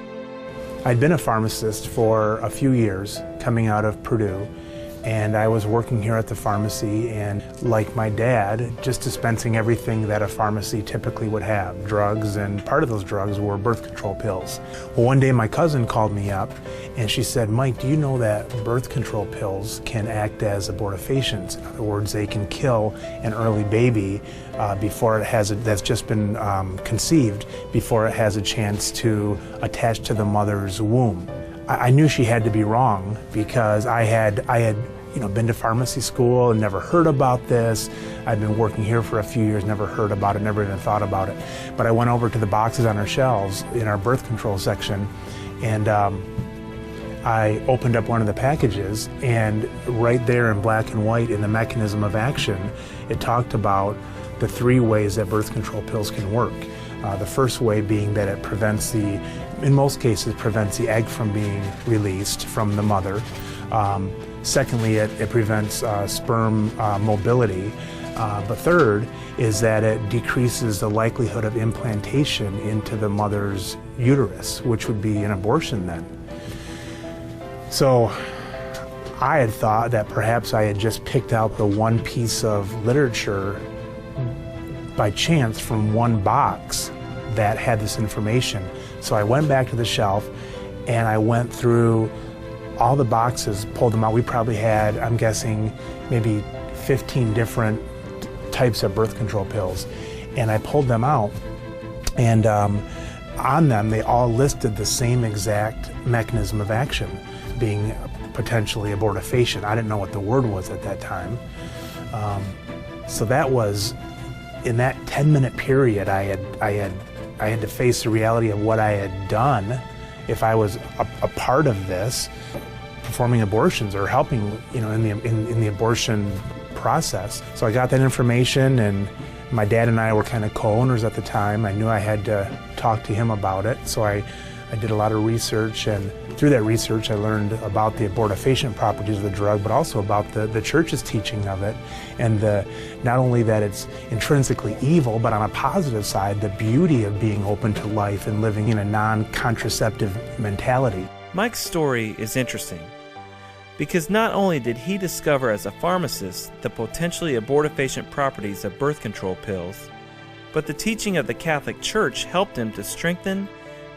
I'd been a pharmacist for a few years coming out of Purdue, and I was working here at the pharmacy and, like my dad, just dispensing everything that a pharmacy typically would have, drugs, and part of those drugs were birth control pills. Well, one day my cousin called me up and she said, "Mike, do you know that birth control pills can act as abortifacients? In other words, they can kill an early baby before it has that's just been conceived, before it has a chance to attach to the mother's womb." I knew she had to be wrong because I had been to pharmacy school and never heard about this. I'd been working here for a few years, never heard about it, never even thought about it. But I went over to the boxes on our shelves in our birth control section, and I opened up one of the packages, and right there in black and white in the mechanism of action, it talked about the 3 ways that birth control pills can work. The first way being that it prevents in most cases, prevents the egg from being released from the mother. Secondly, it prevents sperm mobility. But third is that it decreases the likelihood of implantation into the mother's uterus, which would be an abortion then. So I had thought that perhaps I had just picked out the one piece of literature by chance from one box that had this information. So I went back to the shelf and I went through all the boxes, pulled them out. We probably had, I'm guessing, maybe 15 different types of birth control pills. And I pulled them out, and on them they all listed the same exact mechanism of action, being potentially abortifacient. I didn't know what the word was at that time. So that was, in that 10-minute period, I had to face the reality of what I had done if I was a part of this, performing abortions or helping, in the abortion process. So I got that information, and my dad and I were kind of co-owners at the time. I knew I had to talk to him about it, so I did a lot of research, and through that research I learned about the abortifacient properties of the drug, but also about the church's teaching of it, and not only that it's intrinsically evil, but on a positive side, the beauty of being open to life and living in a non-contraceptive mentality. Mike's story is interesting because not only did he discover as a pharmacist the potentially abortifacient properties of birth control pills, but the teaching of the Catholic Church helped him to strengthen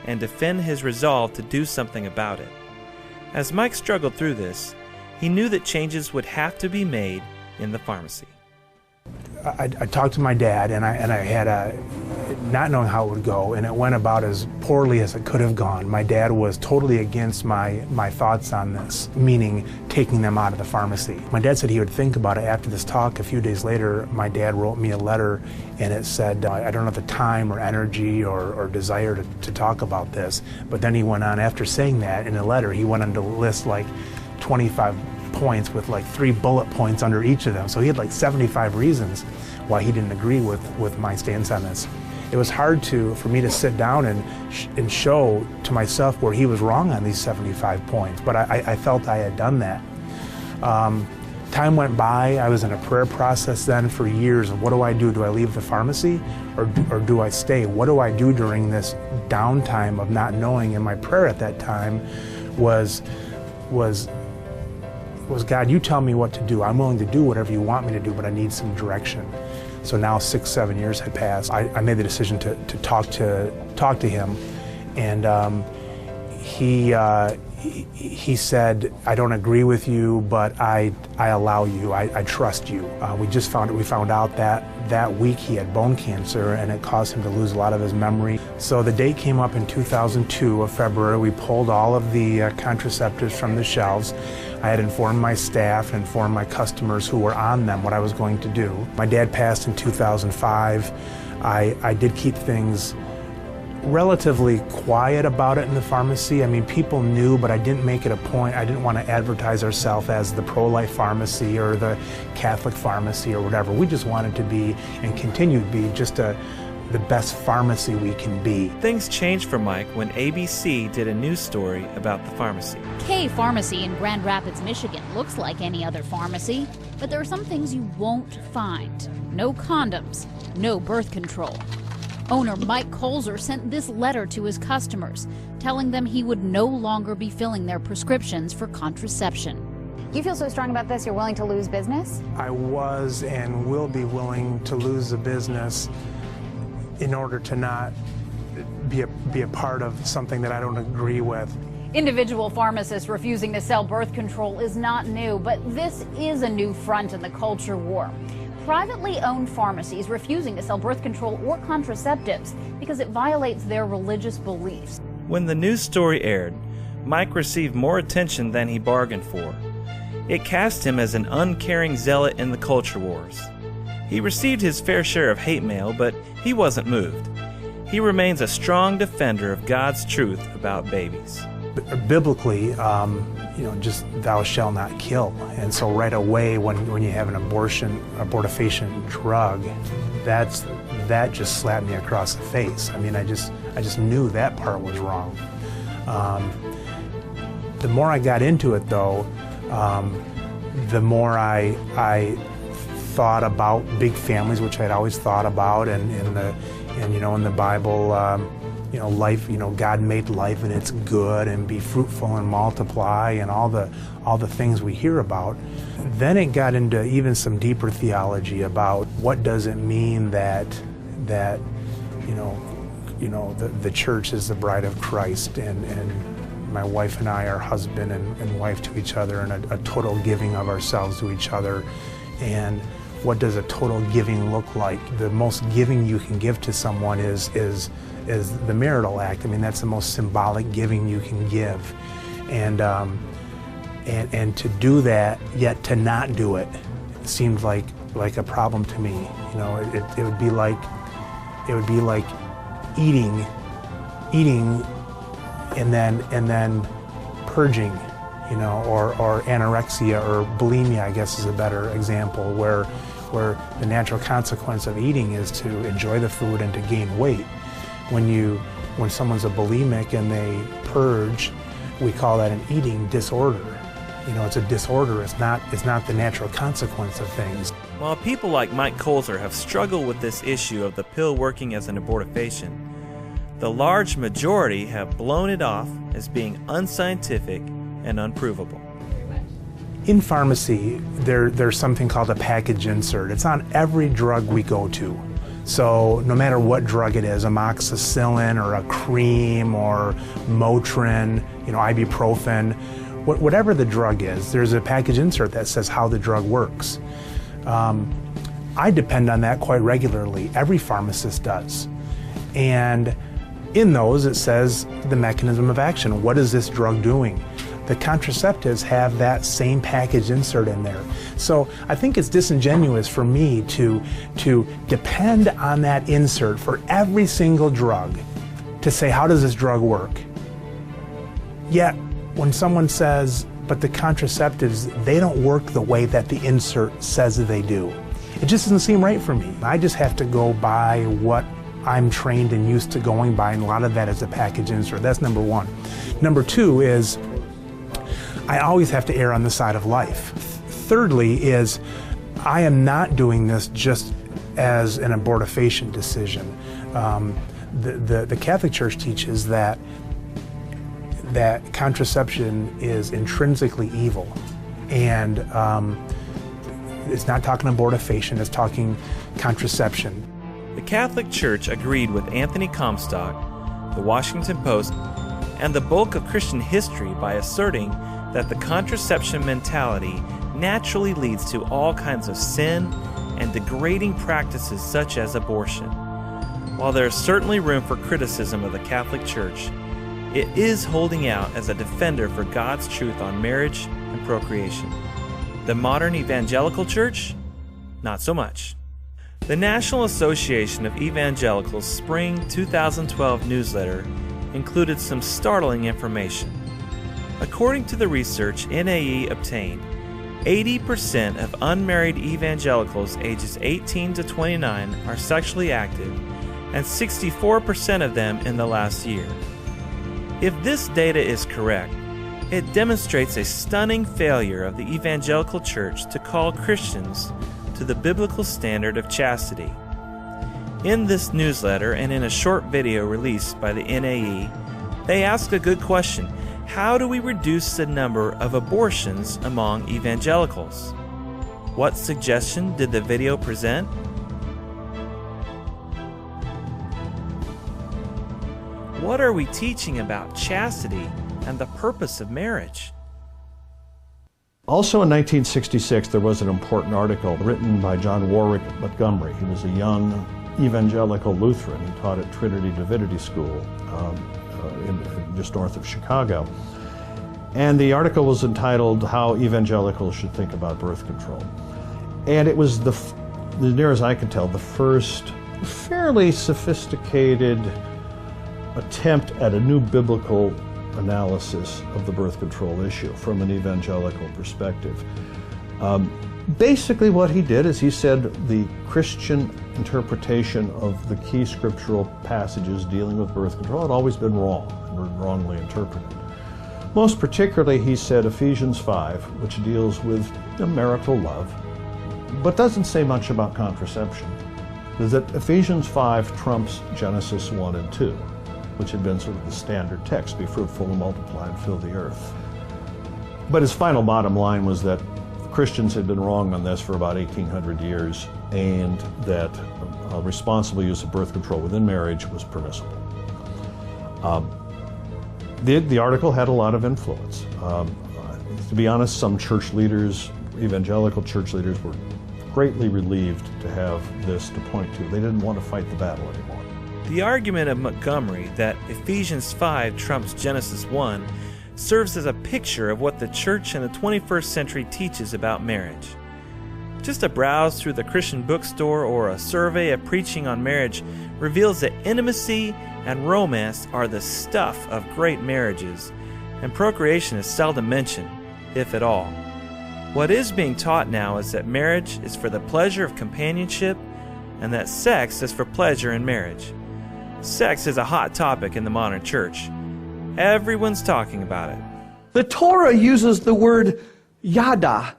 and defend his resolve to do something about it. As Mike struggled through this, he knew that changes would have to be made in the pharmacy. I talked to my dad, and I had not knowing how it would go, and it went about as poorly as it could have gone. My dad was totally against my thoughts on this, meaning taking them out of the pharmacy. My dad said he would think about it after this talk. A few days later, my dad wrote me a letter, and it said, I don't have the time or energy or desire to talk about this. But then he went on, after saying that in a letter, he went on to list like 25 points with like 3 bullet points under each of them. So he had like 75 reasons why he didn't agree with my stance on this. It was hard for me to sit down and show to myself where he was wrong on these 75 points, but I felt I had done that. Time went by. I was in a prayer process then for years of what do I do? Do I leave the pharmacy or do I stay? What do I do during this downtime of not knowing? And my prayer at that time was God, you tell me what to do. I'm willing to do whatever you want me to do, but I need some direction. So now 6-7 years had passed. I made the decision to talk to him, and he said, I don't agree with you, but I allow you. I trust you. We found out that week he had bone cancer, and it caused him to lose a lot of his memory. So the date came up in 2002 of February. We pulled all of the contraceptives from the shelves. I had informed my staff, informed my customers who were on them what I was going to do. My dad passed in 2005. I did keep things relatively quiet about it in the pharmacy. I mean, people knew, but I didn't make it a point. I didn't want to advertise ourselves as the pro-life pharmacy or the Catholic pharmacy or whatever. We just wanted to be and continue to be just the best pharmacy we can be. Things changed for Mike when ABC did a news story about the pharmacy. K Pharmacy in Grand Rapids, Michigan looks like any other pharmacy, but there are some things you won't find. No condoms, no birth control. Owner Mike Colzer sent this letter to his customers, telling them he would no longer be filling their prescriptions for contraception. You feel so strong about this, you're willing to lose business? I was and will be willing to lose the business in order to not be a part of something that I don't agree with. Individual pharmacists refusing to sell birth control is not new, but this is a new front in the culture war. Privately owned pharmacies refusing to sell birth control or contraceptives because it violates their religious beliefs. When the news story aired, Mike received more attention than he bargained for. It cast him as an uncaring zealot in the culture wars. He received his fair share of hate mail, but he wasn't moved. He remains a strong defender of God's truth about babies. biblically, just thou shalt not kill. And so right away when you have an abortifacient drug, that just slapped me across the face. I mean, I just knew that part was wrong. The more I got into it, though, the more I thought about big families, which I'd always thought about, and in the Bible, life. God made life and it's good, and be fruitful and multiply, and all the things we hear about. Then it got into even some deeper theology about what does it mean that the church is the bride of Christ, and my wife and I are husband and wife to each other, and a total giving of ourselves to each other. And what does a total giving look like? The most giving you can give to someone is the marital act. I mean, that's the most symbolic giving you can give. And to do that, yet to not do it, seemed like a problem to me. It would be like eating and then purging, or anorexia or bulimia, I guess, is a better example, where the natural consequence of eating is to enjoy the food and to gain weight. When someone's a bulimic and they purge, we call that an eating disorder. It's a disorder. It's not the natural consequence of things. While people like Mike Colzer have struggled with this issue of the pill working as an abortifacient, the large majority have blown it off as being unscientific and unprovable. In pharmacy, there's something called a package insert. It's on every drug we go to. So no matter what drug it is, amoxicillin or a cream or Motrin, ibuprofen, whatever the drug is, there's a package insert that says how the drug works. I depend on that quite regularly. Every pharmacist does. And in those, it says the mechanism of action. What is this drug doing? The contraceptives have that same package insert in there. So I think it's disingenuous for me to depend on that insert for every single drug to say, how does this drug work? Yet, when someone says, but the contraceptives, they don't work the way that the insert says they do, it just doesn't seem right for me. I just have to go by what I'm trained and used to going by, and a lot of that is a package insert. That's number one. Number two is, I always have to err on the side of life. Thirdly is, I am not doing this just as an abortifacient decision. The Catholic Church teaches that contraception is intrinsically evil, and it's not talking abortifacient, it's talking contraception. The Catholic Church agreed with Anthony Comstock, the Washington Post, and the bulk of Christian history by asserting that the contraception mentality naturally leads to all kinds of sin and degrading practices such as abortion. While there is certainly room for criticism of the Catholic Church, it is holding out as a defender for God's truth on marriage and procreation. The modern evangelical church? Not so much. The National Association of Evangelicals' spring 2012 newsletter included some startling information. According to the research NAE obtained, 80% of unmarried evangelicals ages 18 to 29 are sexually active, and 64% of them in the last year. If this data is correct, it demonstrates a stunning failure of the evangelical church to call Christians to the biblical standard of chastity. In this newsletter and in a short video released by the NAE, they ask a good question: how do we reduce the number of abortions among evangelicals? What suggestion did the video present? What are we teaching about chastity and the purpose of marriage? Also in 1966, there was an important article written by John Warwick Montgomery. He was a young evangelical Lutheran. He taught at Trinity Divinity School just north of Chicago. And the article was entitled, How Evangelicals Should Think About Birth Control. And it was, as near as I can tell, the first fairly sophisticated attempt at a new biblical analysis of the birth control issue from an evangelical perspective. Basically what he did is he said the Christian interpretation of the key scriptural passages dealing with birth control had always been wrong, and were wrongly interpreted. Most particularly, he said Ephesians 5, which deals with marital love, but doesn't say much about contraception, is that Ephesians 5 trumps Genesis 1 and 2, which had been sort of the standard text, be fruitful and multiply and fill the earth. But his final bottom line was that Christians had been wrong on this for about 1,800 years, and that responsible use of birth control within marriage was permissible. The article had a lot of influence. To be honest, some church leaders, evangelical church leaders, were greatly relieved to have this to point to. They didn't want to fight the battle anymore. The argument of Montgomery that Ephesians 5 trumps Genesis 1 serves as a picture of what the church in the 21st century teaches about marriage. Just a browse through the Christian bookstore or a survey of preaching on marriage reveals that intimacy and romance are the stuff of great marriages, and procreation is seldom mentioned, if at all. What is being taught now is that marriage is for the pleasure of companionship and that sex is for pleasure in marriage. Sex is a hot topic in the modern church. Everyone's talking about it. The Torah uses the word yada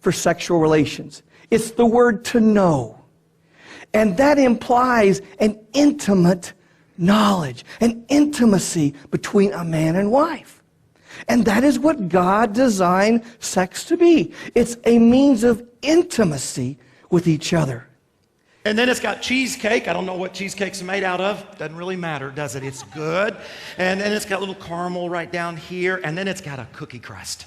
for sexual relations. It's the word to know. And that implies an intimate knowledge, an intimacy between a man and wife. And that is what God designed sex to be. It's a means of intimacy with each other. And then it's got cheesecake. I don't know what cheesecake's made out of. Doesn't really matter, does it? It's good. And then it's got a little caramel right down here. And then it's got a cookie crust.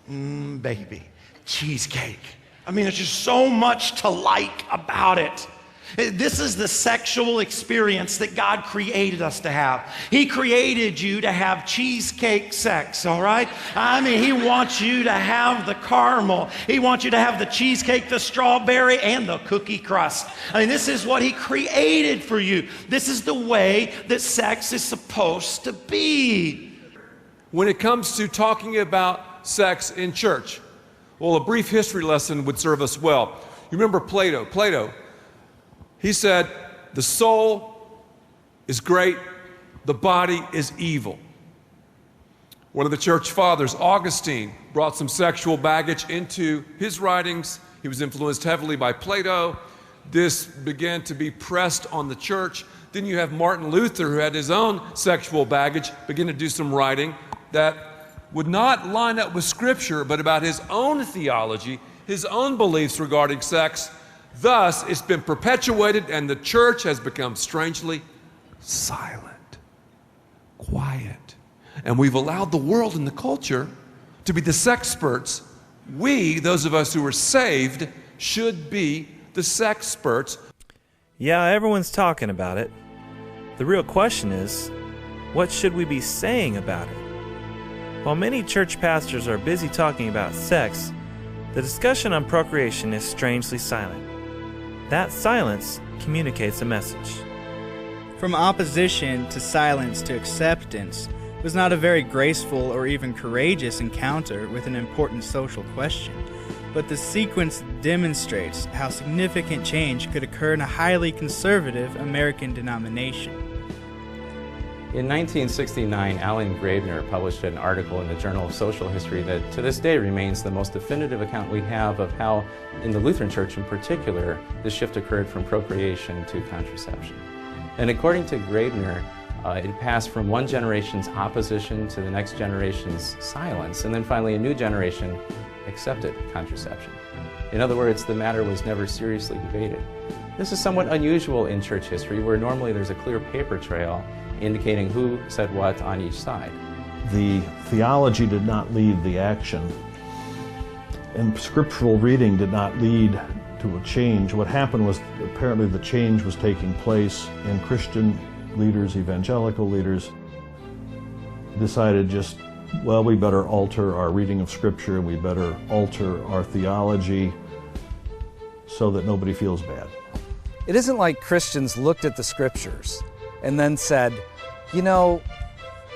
Baby. Cheesecake. I mean, there's just so much to like about it. This is the sexual experience that God created us to have. He created you to have cheesecake sex, all right? I mean, He wants you to have the caramel. He wants you to have the cheesecake, the strawberry, and the cookie crust. I mean, this is what He created for you. This is the way that sex is supposed to be. When it comes to talking about sex in church, well, a brief history lesson would serve us well. You remember Plato. He said, the soul is great, the body is evil. One of the church fathers, Augustine, brought some sexual baggage into his writings. He was influenced heavily by Plato. This began to be pressed on the church. Then you have Martin Luther, who had his own sexual baggage, begin to do some writing that would not line up with Scripture, but about his own theology, his own beliefs regarding sex. Thus, it's been perpetuated, and the church has become strangely silent, quiet. And we've allowed the world and the culture to be the sexperts. We, those of us who are saved, should be the sexperts. Yeah, everyone's talking about it. The real question is, what should we be saying about it? While many church pastors are busy talking about sex, the discussion on procreation is strangely silent. That silence communicates a message. From opposition to silence to acceptance was not a very graceful or even courageous encounter with an important social question, but the sequence demonstrates how significant change could occur in a highly conservative American denomination. In 1969, Alan Graebner published an article in the Journal of Social History that to this day remains the most definitive account we have of how, in the Lutheran Church in particular, the shift occurred from procreation to contraception. And according to Graebner, it passed from one generation's opposition to the next generation's silence, and then finally a new generation accepted contraception. In other words, the matter was never seriously debated. This is somewhat unusual in church history, where normally there's a clear paper trail indicating who said what on each side. The theology did not lead the action, and scriptural reading did not lead to a change. What happened was apparently the change was taking place, and Christian leaders, evangelical leaders, decided we better alter our reading of Scripture, we better alter our theology so that nobody feels bad. It isn't like Christians looked at the Scriptures and then said,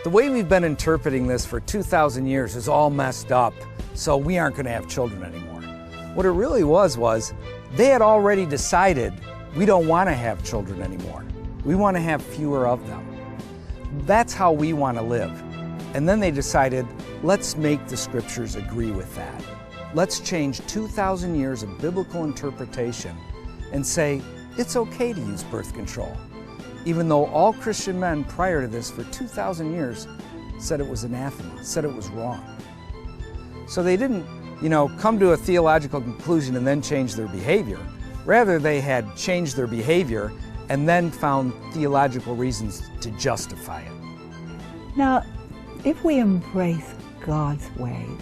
The way we've been interpreting this for 2,000 years is all messed up, so we aren't going to have children anymore. What it really was they had already decided we don't want to have children anymore. We want to have fewer of them. That's how we want to live. And then they decided, let's make the scriptures agree with that. Let's change 2,000 years of biblical interpretation and say it's okay to use birth control, even though all Christian men prior to this for 2,000 years said it was anathema, said it was wrong. So they didn't, come to a theological conclusion and then change their behavior. Rather, they had changed their behavior and then found theological reasons to justify it. Now, if we embrace God's ways,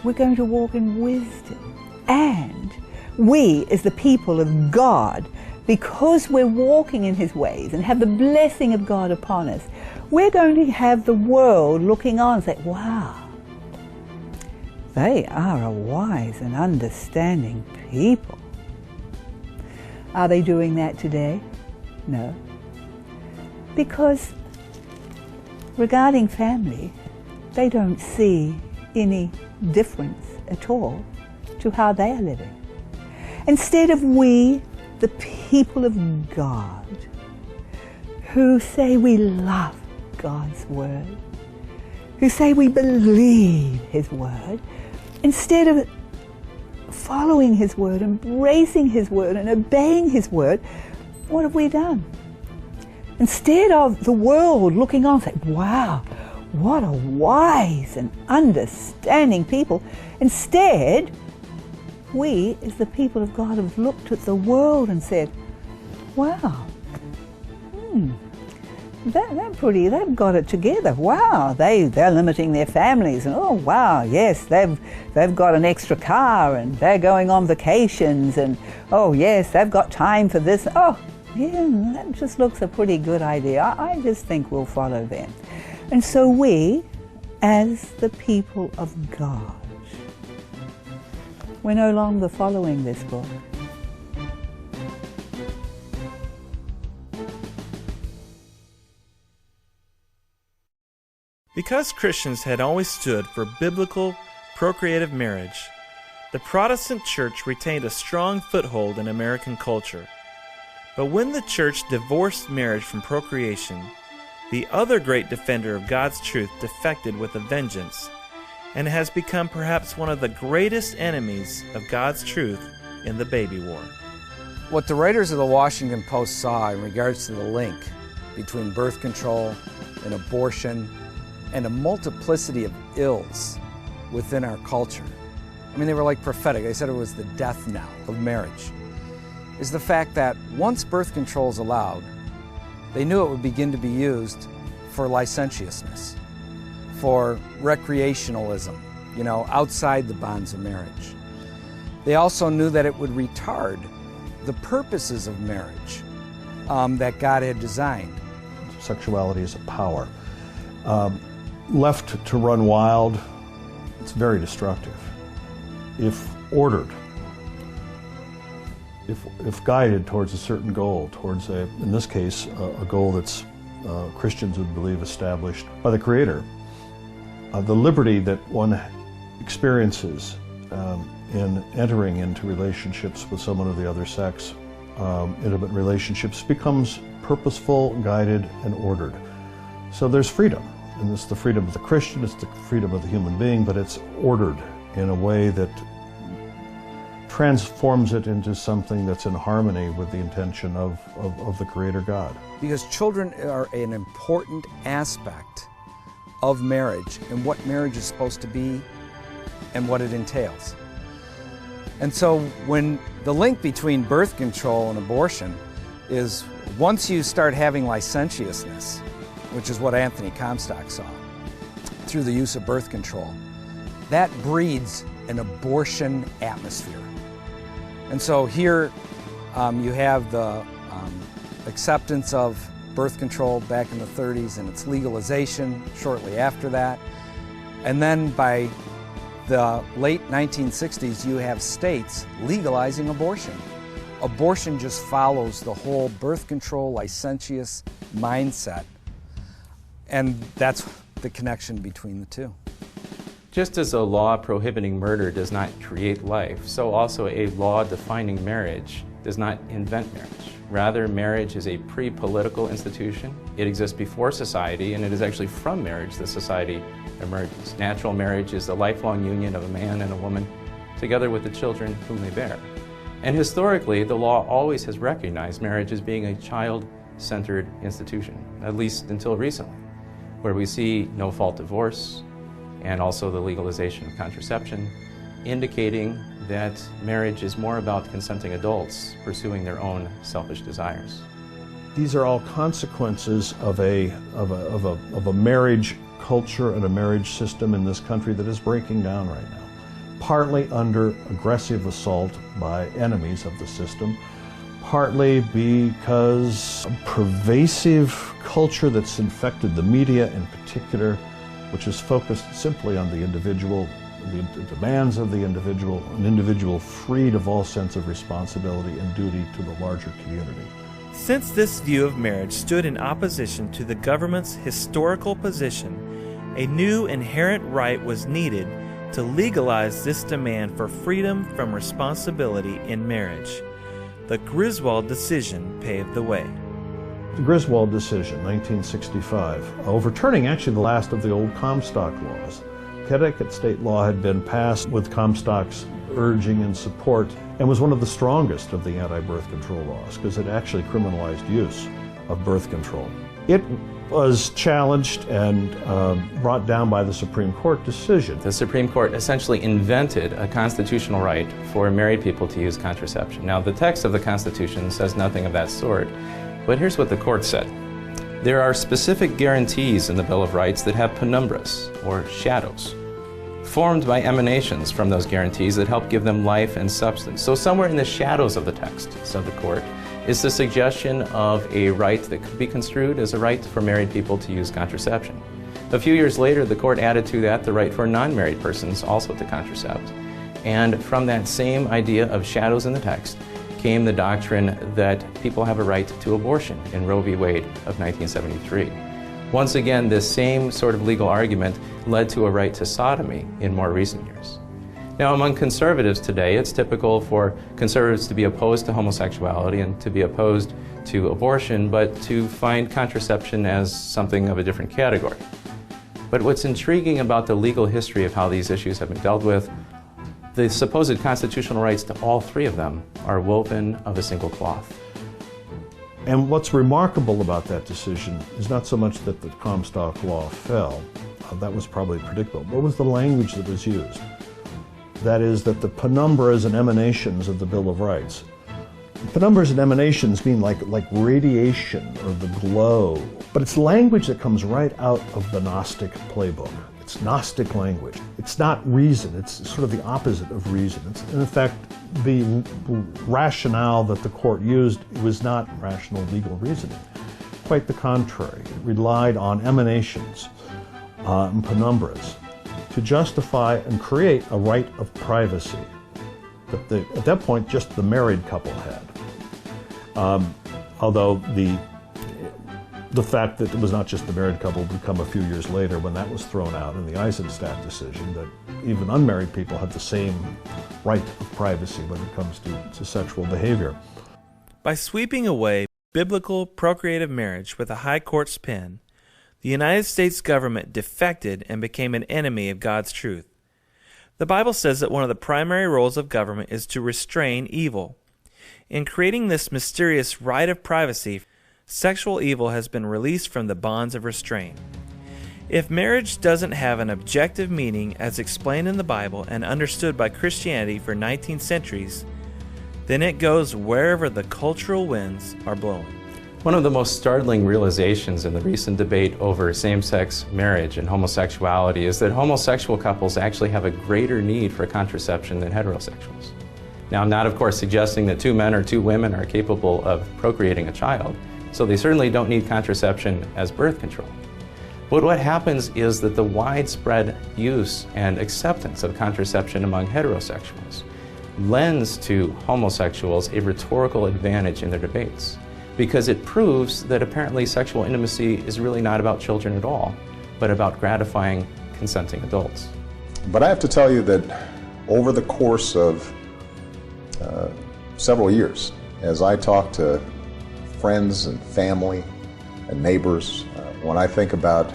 we're going to walk in wisdom. And we, as the people of God, because we're walking in His ways and have the blessing of God upon us, we're going to have the world looking on and say, wow, they are a wise and understanding people. Are they doing that today? No. Because regarding family, they don't see any difference at all to how they are living. Instead of we, the people of God, who say we love God's Word, who say we believe His Word, instead of following His Word, embracing His Word, and obeying His Word, what have we done? Instead of the world looking on and saying, wow, what a wise and understanding people, instead, we, as the people of God, have looked at the world and said, wow, they've got it together. Wow, they're limiting their families, and oh wow, yes, they've got an extra car, and they're going on vacations, and oh yes, they've got time for this. Oh yeah, that just looks a pretty good idea. I just think we'll follow them. And so we, as the people of God, we're no longer following this book. Because Christians had always stood for biblical, procreative marriage, the Protestant Church retained a strong foothold in American culture. But when the Church divorced marriage from procreation, the other great defender of God's truth defected with a vengeance, and has become perhaps one of the greatest enemies of God's truth in the baby war. What the writers of the Washington Post saw in regards to the link between birth control and abortion and a multiplicity of ills within our culture, I mean, they were like prophetic. They said it was the death knell of marriage, is the fact that once birth control is allowed, they knew it would begin to be used for licentiousness, for recreationalism, outside the bonds of marriage. They also knew that it would retard the purposes of marriage that God had designed. Sexuality is a power. Left to run wild, it's very destructive. If ordered, if guided towards a certain goal, towards in this case, a goal that's Christians would believe established by the Creator, the liberty that one experiences in entering into relationships with someone of the other sex, intimate relationships, becomes purposeful, guided, and ordered. So there's freedom, and it's the freedom of the Christian, it's the freedom of the human being, but it's ordered in a way that transforms it into something that's in harmony with the intention of the Creator God. Because children are an important aspect of marriage and what marriage is supposed to be and what it entails. And so when the link between birth control and abortion is once you start having licentiousness, which is what Anthony Comstock saw, through the use of birth control, that breeds an abortion atmosphere. And so here you have the acceptance of birth control back in the 30s and its legalization shortly after that. And then by the late 1960s, you have states legalizing abortion. Abortion just follows the whole birth control licentious mindset. And that's the connection between the two. Just as a law prohibiting murder does not create life, so also a law defining marriage does not invent marriage. Rather, marriage is a pre-political institution. It exists before society, and it is actually from marriage that society emerges. Natural marriage is the lifelong union of a man and a woman, together with the children whom they bear. And historically, the law always has recognized marriage as being a child-centered institution, at least until recently, where we see no-fault divorce and also the legalization of contraception, indicating that marriage is more about consenting adults pursuing their own selfish desires. These are all consequences of a marriage culture and a marriage system in this country that is breaking down right now, partly under aggressive assault by enemies of the system, partly because a pervasive culture that's infected the media in particular, which is focused simply on the individual, the demands of the individual, an individual freed of all sense of responsibility and duty to the larger community. Since this view of marriage stood in opposition to the government's historical position, a new inherent right was needed to legalize this demand for freedom from responsibility in marriage. The Griswold decision paved the way. The Griswold decision, 1965, overturning actually the last of the old Comstock laws. Connecticut state law had been passed with Comstock's urging and support and was one of the strongest of the anti-birth control laws because it actually criminalized use of birth control. It was challenged and brought down by the Supreme Court decision. The Supreme Court essentially invented a constitutional right for married people to use contraception. Now, the text of the Constitution says nothing of that sort, but here's what the court said. There are specific guarantees in the Bill of Rights that have penumbras, or shadows, formed by emanations from those guarantees that help give them life and substance. So somewhere in the shadows of the text, said the court, is the suggestion of a right that could be construed as a right for married people to use contraception. A few years later, the court added to that the right for non-married persons also to contracept. And from that same idea of shadows in the text came the doctrine that people have a right to abortion in Roe v. Wade of 1973. Once again, this same sort of legal argument led to a right to sodomy in more recent years. Now, among conservatives today, it's typical for conservatives to be opposed to homosexuality and to be opposed to abortion, but to find contraception as something of a different category. But what's intriguing about the legal history of how these issues have been dealt with, the supposed constitutional rights to all three of them are woven of a single cloth. And what's remarkable about that decision is not so much that the Comstock law fell, that was probably predictable. What was the language that was used? That is, that the penumbras and emanations of the Bill of Rights. Penumbras and emanations mean like radiation or the glow, but it's language that comes right out of the Gnostic playbook. It's Gnostic language. It's not reason. It's sort of the opposite of reason. It's, in effect, the rationale that the court used was not rational legal reasoning. Quite the contrary. It relied on emanations and penumbras to justify and create a right of privacy that at that point just the married couple had. Although the fact that it was not just the married couple would come a few years later when that was thrown out in the Eisenstadt decision, that even unmarried people have the same right of privacy when it comes to sexual behavior. By sweeping away biblical procreative marriage with a high court's pen, the United States government defected and became an enemy of God's truth. The Bible says that one of the primary roles of government is to restrain evil. In creating this mysterious right of privacy, sexual evil has been released from the bonds of restraint. If marriage doesn't have an objective meaning as explained in the Bible and understood by Christianity for 19 centuries, then it goes wherever the cultural winds are blowing. One of the most startling realizations in the recent debate over same-sex marriage and homosexuality is that homosexual couples actually have a greater need for contraception than heterosexuals. Now, I'm not, of course, suggesting that two men or two women are capable of procreating a child, so they certainly don't need contraception as birth control. But what happens is that the widespread use and acceptance of contraception among heterosexuals lends to homosexuals a rhetorical advantage in their debates. because it proves that apparently sexual intimacy is really not about children at all, but about gratifying consenting adults. But I have to tell you that over the course of several years, as I talk to friends and family and neighbors, when I think about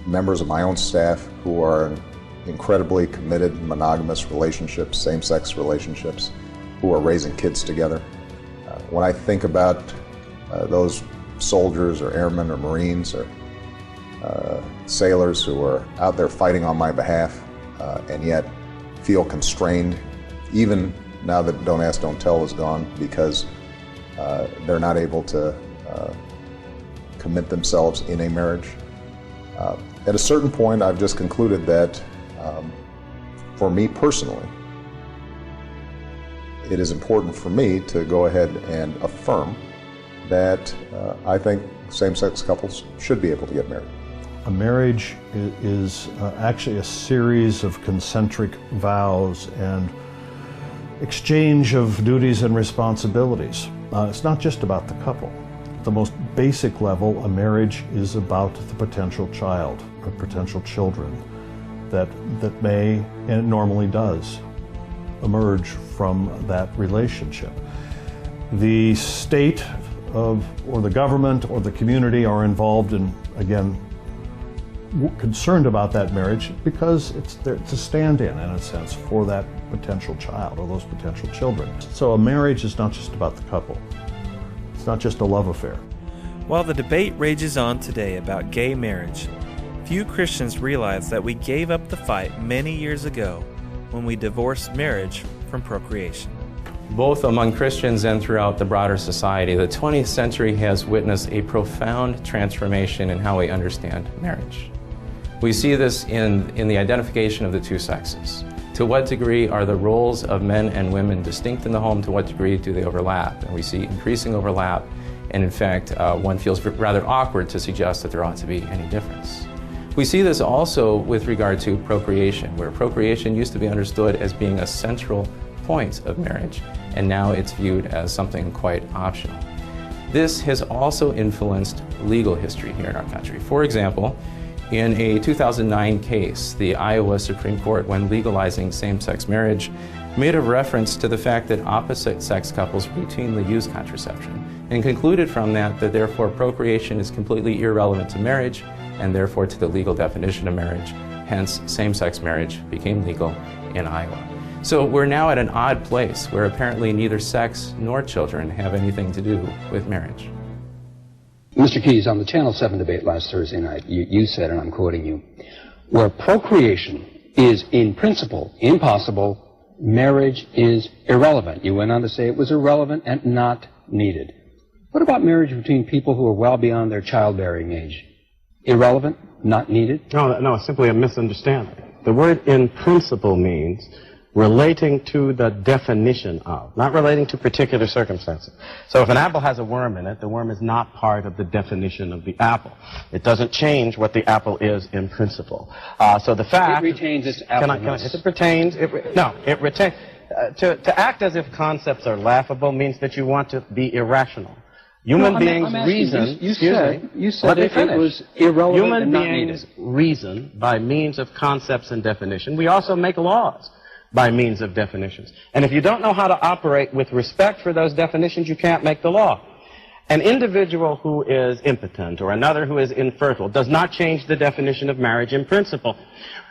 members of my own staff who are in incredibly committed monogamous relationships, same-sex relationships, who are raising kids together, when I think about those soldiers or airmen or Marines or sailors who are out there fighting on my behalf and yet feel constrained, even now that Don't Ask, Don't Tell is gone, because they're not able to commit themselves in a marriage. At a certain point, I've just concluded that for me personally, it is important for me to go ahead and affirm that I think same-sex couples should be able to get married. A marriage is actually a series of concentric vows and exchange of duties and responsibilities. It's not just about the couple. At the most basic level, a marriage is about the potential child or potential children that may, and it normally does, emerge from that relationship. The state or the government or the community are involved in, again, concerned about that marriage because it's a stand-in, in a sense, for that potential child or those potential children. So a marriage is not just about the couple. It's not just a love affair. While the debate rages on today about gay marriage, few Christians realize that we gave up the fight many years ago when we divorced marriage from procreation. Both among Christians and throughout the broader society, the 20th century has witnessed a profound transformation in how we understand marriage. We see this in the identification of the two sexes. To what degree are the roles of men and women distinct in the home? To what degree do they overlap? And we see increasing overlap, and in fact, one feels rather awkward to suggest that there ought to be any difference. We see this also with regard to procreation, where procreation used to be understood as being a central point of marriage, and now it's viewed as something quite optional. This has also influenced legal history here in our country. For example, in a 2009 case, the Iowa Supreme Court, when legalizing same-sex marriage, made a reference to the fact that opposite-sex couples routinely use contraception, and concluded from that that therefore procreation is completely irrelevant to marriage, and therefore to the legal definition of marriage. Hence, same-sex marriage became legal in Iowa. So we're now at an odd place where apparently neither sex nor children have anything to do with marriage. Mr. Keyes, on the Channel 7 debate last Thursday night, you said, and I'm quoting you, where procreation is in principle impossible, marriage is irrelevant. You went on to say it was irrelevant and not needed. What about marriage between people who are well beyond their childbearing age? Irrelevant, not needed? No, it's simply a misunderstanding. The word in principle means relating to the definition of, not relating to particular circumstances. So if an apple has a worm in it, the worm is not part of the definition of the apple. It doesn't change what the apple is in principle. So the fact... It retains its appleness. It retains... It retains... To act as if concepts are laughable means that you want to be irrational. Human beings reason... You said it was irrelevant and not needed. Human beings reason by means of concepts and definition. We also make laws by means of definitions. And if you don't know how to operate with respect for those definitions, you can't make the law. An individual who is impotent or another who is infertile does not change the definition of marriage in principle.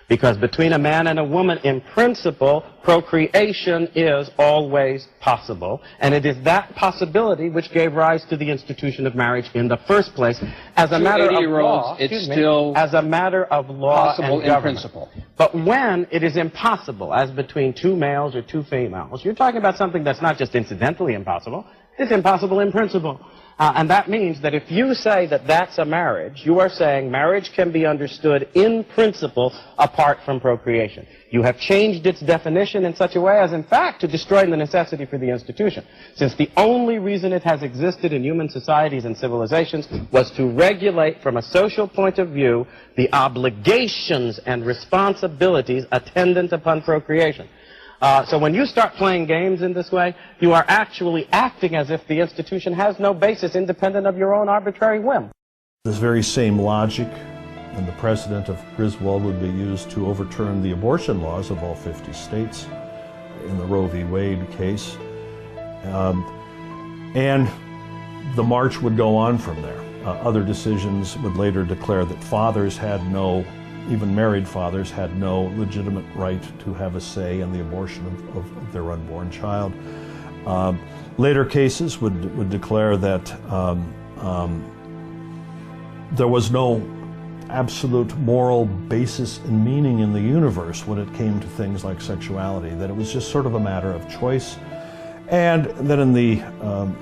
Because between a man and a woman, in principle, procreation is always possible. And it is that possibility which gave rise to the institution of marriage in the first place. As a matter of law, it's still as a matter of law possible and in principle. But when it is impossible, as between two males or two females, you're talking about something that's not just incidentally impossible, it's impossible in principle. And that means that if you say that that's a marriage, you are saying marriage can be understood in principle apart from procreation. You have changed its definition in such a way as, in fact, to destroy the necessity for the institution. Since the only reason it has existed in human societies and civilizations was to regulate, from a social point of view, the obligations and responsibilities attendant upon procreation. So when you start playing games in this way, you are actually acting as if the institution has no basis independent of your own arbitrary whim. This very same logic and the precedent of Griswold would be used to overturn the abortion laws of all 50 states in the Roe v. Wade case. And the march would go on from there. Other decisions would later declare that fathers had no, even married fathers had no legitimate right to have a say in the abortion of their unborn child. Later cases would declare that there was no absolute moral basis and meaning in the universe when it came to things like sexuality, that it was just sort of a matter of choice. And then in the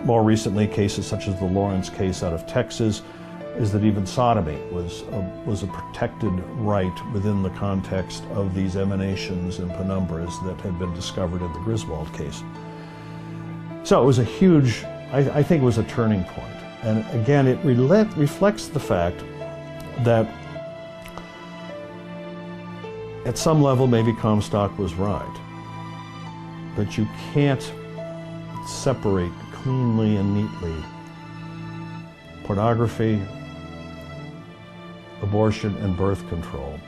more recently cases such as the Lawrence case out of Texas, is that even sodomy was a protected right within the context of these emanations and penumbras that had been discovered in the Griswold case. So it was a huge, I think it was a turning point. And again, it reflects the fact that at some level maybe Comstock was right, but you can't separate cleanly and neatly pornography, abortion and birth control,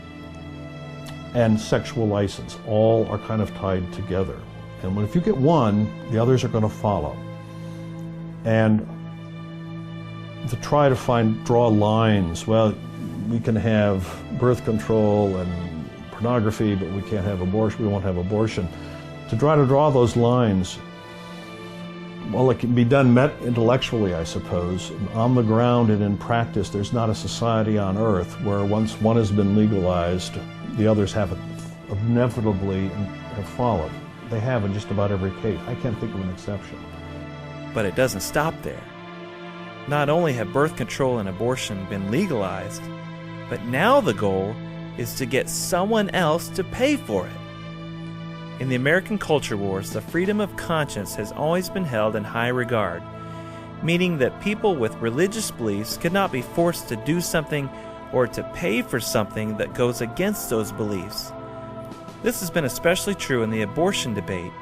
and sexual license. All are kind of tied together. And if you get one, the others are going to follow. And to try to draw lines, well, we can have birth control and pornography, but we can't have abortion, we won't have abortion. To try to draw those lines, well, it can be done intellectually, I suppose. On the ground and in practice, there's not a society on earth where once one has been legalized, the others have inevitably have followed. They have in just about every case. I can't think of an exception. But it doesn't stop there. Not only have birth control and abortion been legalized, but now the goal is to get someone else to pay for it. In the American culture wars, the freedom of conscience has always been held in high regard, meaning that people with religious beliefs could not be forced to do something or to pay for something that goes against those beliefs. This has been especially true in the abortion debate,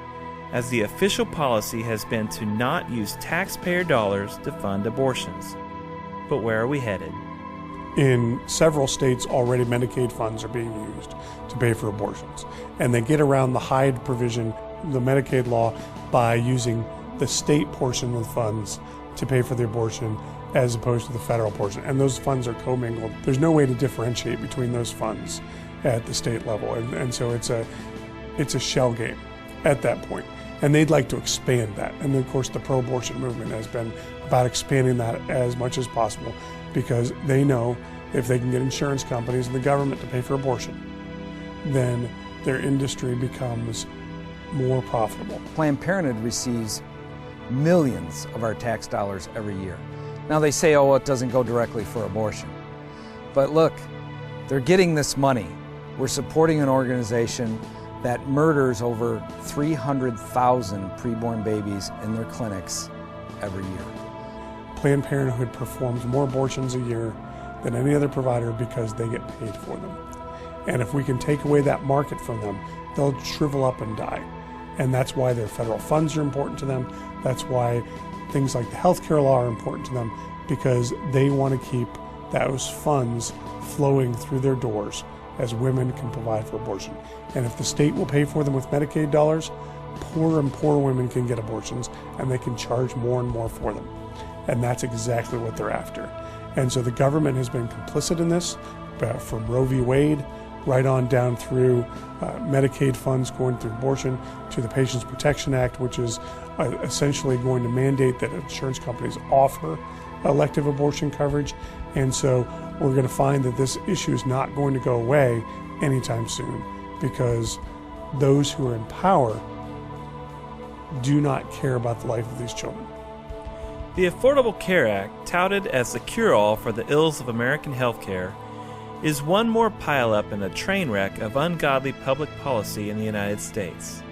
as the official policy has been to not use taxpayer dollars to fund abortions. But where are we headed? In several states already, Medicaid funds are being used to pay for abortions. And they get around the Hyde provision, the Medicaid law, by using the state portion of the funds to pay for the abortion as opposed to the federal portion. And those funds are commingled. There's no way to differentiate between those funds at the state level. And so it's a shell game at that point. And they'd like to expand that. And of course, the pro-abortion movement has been about expanding that as much as possible, because they know if they can get insurance companies and the government to pay for abortion, then their industry becomes more profitable. Planned Parenthood receives millions of our tax dollars every year. Now they say, oh, well, it doesn't go directly for abortion. But look, they're getting this money. We're supporting an organization that murders over 300,000 preborn babies in their clinics every year. Planned Parenthood performs more abortions a year than any other provider because they get paid for them. And if we can take away that market from them, they'll shrivel up and die. And that's why their federal funds are important to them. That's why things like the healthcare law are important to them, because they want to keep those funds flowing through their doors as women can provide for abortion. And if the state will pay for them with Medicaid dollars, poorer and poorer women can get abortions, and they can charge more and more for them. And that's exactly what they're after. And so the government has been complicit in this, from Roe v. Wade right on down through Medicaid funds going through abortion to the Patients Protection Act, which is essentially going to mandate that insurance companies offer elective abortion coverage. And so we're going to find that this issue is not going to go away anytime soon, because those who are in power do not care about the life of these children. The Affordable Care Act, touted as the cure-all for the ills of American healthcare, is one more pileup in the train wreck of ungodly public policy in the United States.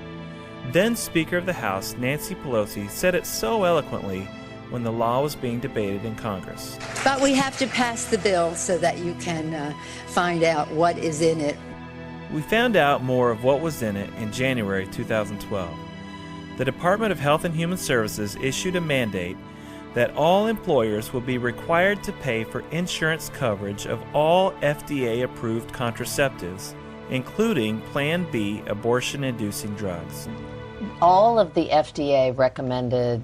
Then Speaker of the House Nancy Pelosi said it so eloquently when the law was being debated in Congress. But we have to pass the bill so that you can find out what is in it. We found out more of what was in it in January 2012. The Department of Health and Human Services issued a mandate that all employers will be required to pay for insurance coverage of all FDA-approved contraceptives, including Plan B abortion-inducing drugs. All of the FDA-recommended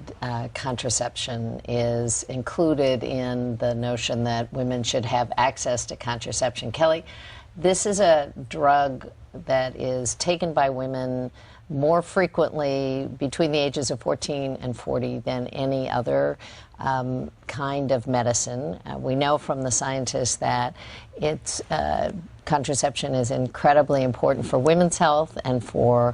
contraception is included in the notion that women should have access to contraception. Kelly, this is a drug that is taken by women more frequently between the ages of 14 and 40 than any other kind of medicine. We know from the scientists that contraception is incredibly important for women's health and for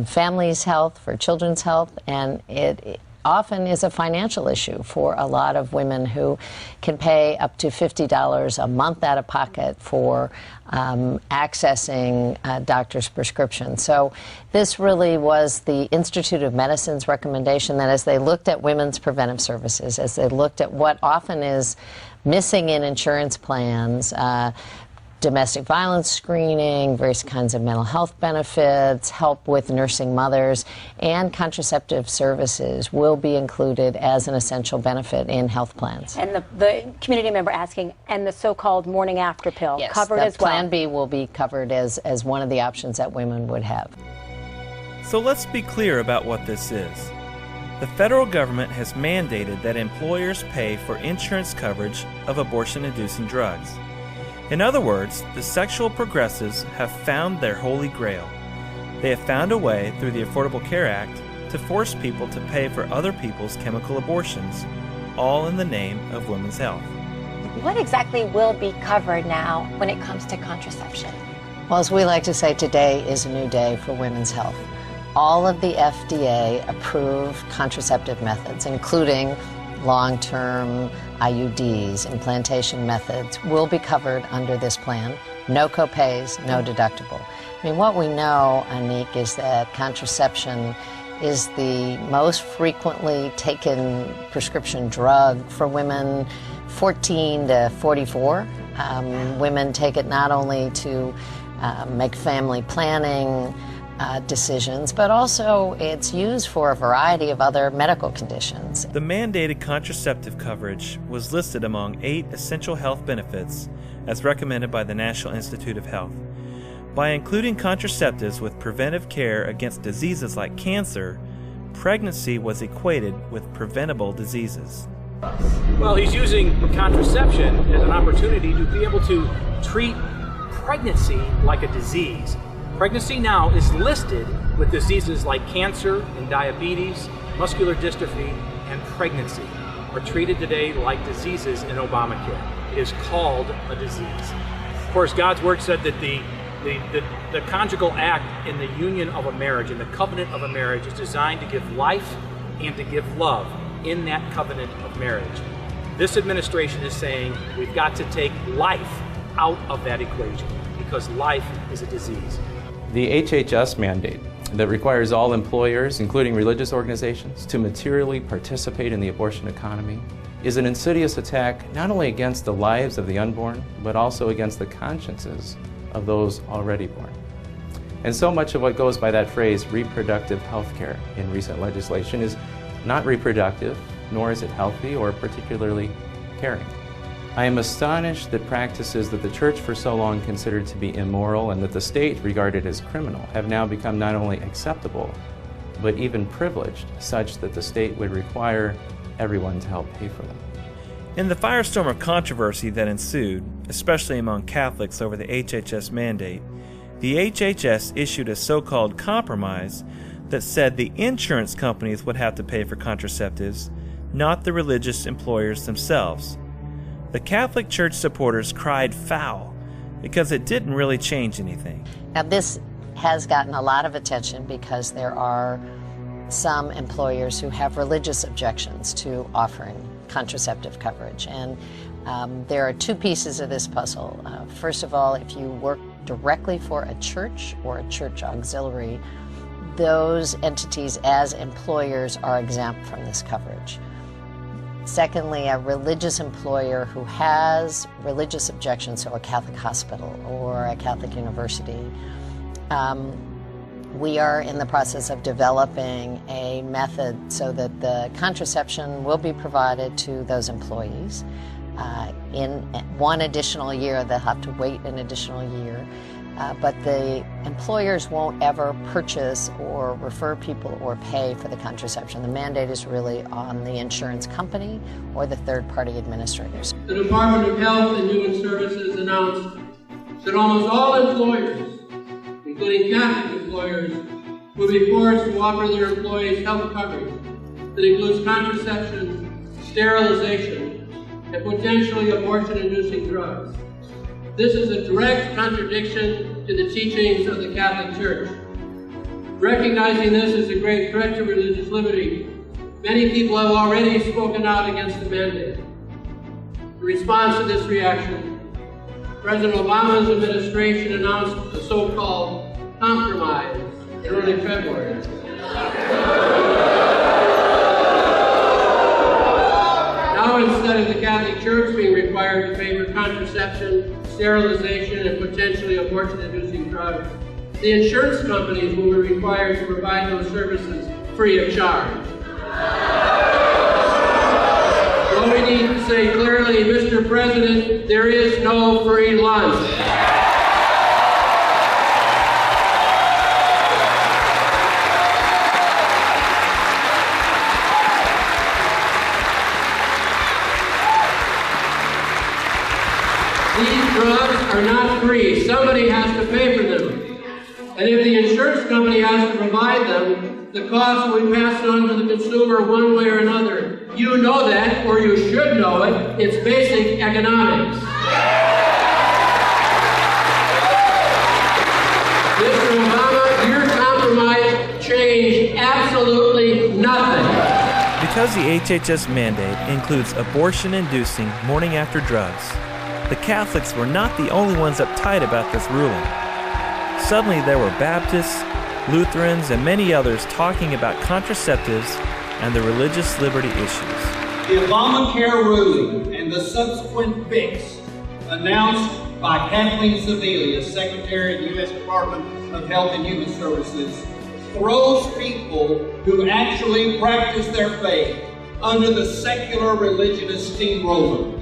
families' health, for children's health, and it often is a financial issue for a lot of women who can pay up to $50 a month out of pocket for accessing a doctor's prescription. So this really was the Institute of Medicine's recommendation that as they looked at women's preventive services, as they looked at what often is missing in insurance plans, domestic violence screening, various kinds of mental health benefits, help with nursing mothers, and contraceptive services will be included as an essential benefit in health plans. And the community member asking, and the so-called morning after pill, yes, covered as well? Plan B will be covered as one of the options that women would have. So let's be clear about what this is. The federal government has mandated that employers pay for insurance coverage of abortion-inducing drugs. In other words, the sexual progressives have found their holy grail. They have found a way through the Affordable Care Act to force people to pay for other people's chemical abortions, all in the name of women's health. What exactly will be covered now when it comes to contraception? Well, as we like to say, today is a new day for women's health. All of the FDA-approved contraceptive methods, including long-term IUDs, implantation methods, will be covered under this plan. No copays, no deductible. I mean, what we know, Anik, is that contraception is the most frequently taken prescription drug for women 14 to 44. Women take it not only to make family planning decisions, but also it's used for a variety of other medical conditions. The mandated contraceptive coverage was listed among 8 essential health benefits as recommended by the National Institute of Health. By including contraceptives with preventive care against diseases like cancer, pregnancy was equated with preventable diseases. Well, he's using contraception as an opportunity to be able to treat pregnancy like a disease. Pregnancy now is listed with diseases like cancer and diabetes, muscular dystrophy, and pregnancy are treated today like diseases in Obamacare. It is called a disease. Of course, God's Word said that the conjugal act in the union of a marriage, in the covenant of a marriage, is designed to give life and to give love in that covenant of marriage. This administration is saying we've got to take life out of that equation because life is a disease. The HHS mandate that requires all employers, including religious organizations, to materially participate in the abortion economy is an insidious attack not only against the lives of the unborn, but also against the consciences of those already born. And so much of what goes by that phrase, reproductive health care, in recent legislation is not reproductive, nor is it healthy or particularly caring. I am astonished that practices that the church for so long considered to be immoral and that the state regarded as criminal have now become not only acceptable, but even privileged, such that the state would require everyone to help pay for them. In the firestorm of controversy that ensued, especially among Catholics over the HHS mandate, the HHS issued a so-called compromise that said the insurance companies would have to pay for contraceptives, not the religious employers themselves. The Catholic Church supporters cried foul because it didn't really change anything. Now, this has gotten a lot of attention because there are some employers who have religious objections to offering contraceptive coverage. And there are 2 pieces of this puzzle. First of all, if you work directly for a church or a church auxiliary, those entities as employers are exempt from this coverage. Secondly, a religious employer who has religious objections, so a Catholic hospital or a Catholic university. We are in the process of developing a method so that the contraception will be provided to those employees. In one additional year, they'll have to wait an additional year. But the employers won't ever purchase or refer people or pay for the contraception. The mandate is really on the insurance company or the third-party administrators. The Department of Health and Human Services announced that almost all employers, including Catholic employers, will be forced to offer their employees health coverage that includes contraception, sterilization, and potentially abortion-inducing drugs. This is a direct contradiction to the teachings of the Catholic Church. Recognizing this as a great threat to religious liberty, many people have already spoken out against the mandate. In response to this reaction, President Obama's administration announced the so-called compromise in early February. Now, instead of the Catholic Church being required to pay for contraception, sterilization, and potentially abortion-inducing drugs, the insurance companies will be required to provide those services free of charge. So we need to say clearly, Mr. President, there is no free lunch. These drugs are not free. Somebody has to pay for them. And if the insurance company has to provide them, the cost will be passed on to the consumer one way or another. You know that, or you should know it. It's basic economics. Mr. Obama, your compromise changed absolutely nothing. Because the HHS mandate includes abortion-inducing morning-after drugs, the Catholics were not the only ones uptight about this ruling. Suddenly there were Baptists, Lutherans, and many others talking about contraceptives and the religious liberty issues. The Obamacare ruling and the subsequent fix announced by Kathleen Sebelius, Secretary of the U.S. Department of Health and Human Services, throws people who actually practice their faith under the secular religionist steamroller.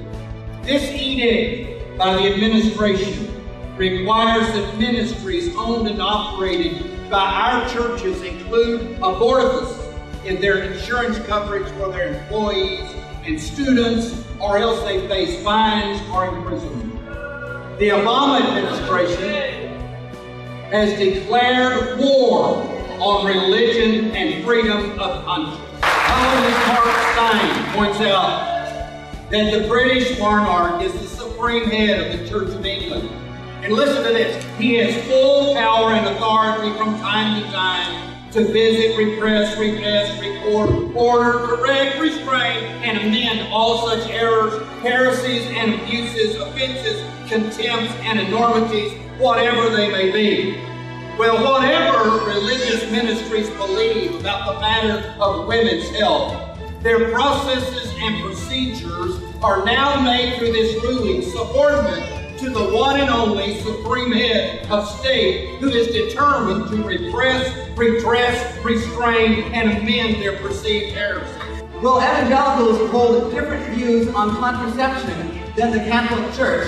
This edict by the administration requires that ministries owned and operated by our churches include abortifacients in their insurance coverage for their employees and students, or else they face fines or imprisonment. The Obama administration has declared war on religion and freedom of conscience. Columnist Mark Stein points out that the British monarch is the supreme head of the Church of England. And listen to this, he has full power and authority from time to time to visit, repress, retest, record, order, correct, restrain, and amend all such errors, heresies, and abuses, offenses, contempts, and enormities, whatever they may be. Well, whatever religious ministries believe about the matter of women's health, their processes and procedures are now made through this ruling subordinate to the one and only supreme head of state who is determined to repress, redress, restrain, and amend their perceived heresies. Well, evangelicals hold different views on contraception than the Catholic Church.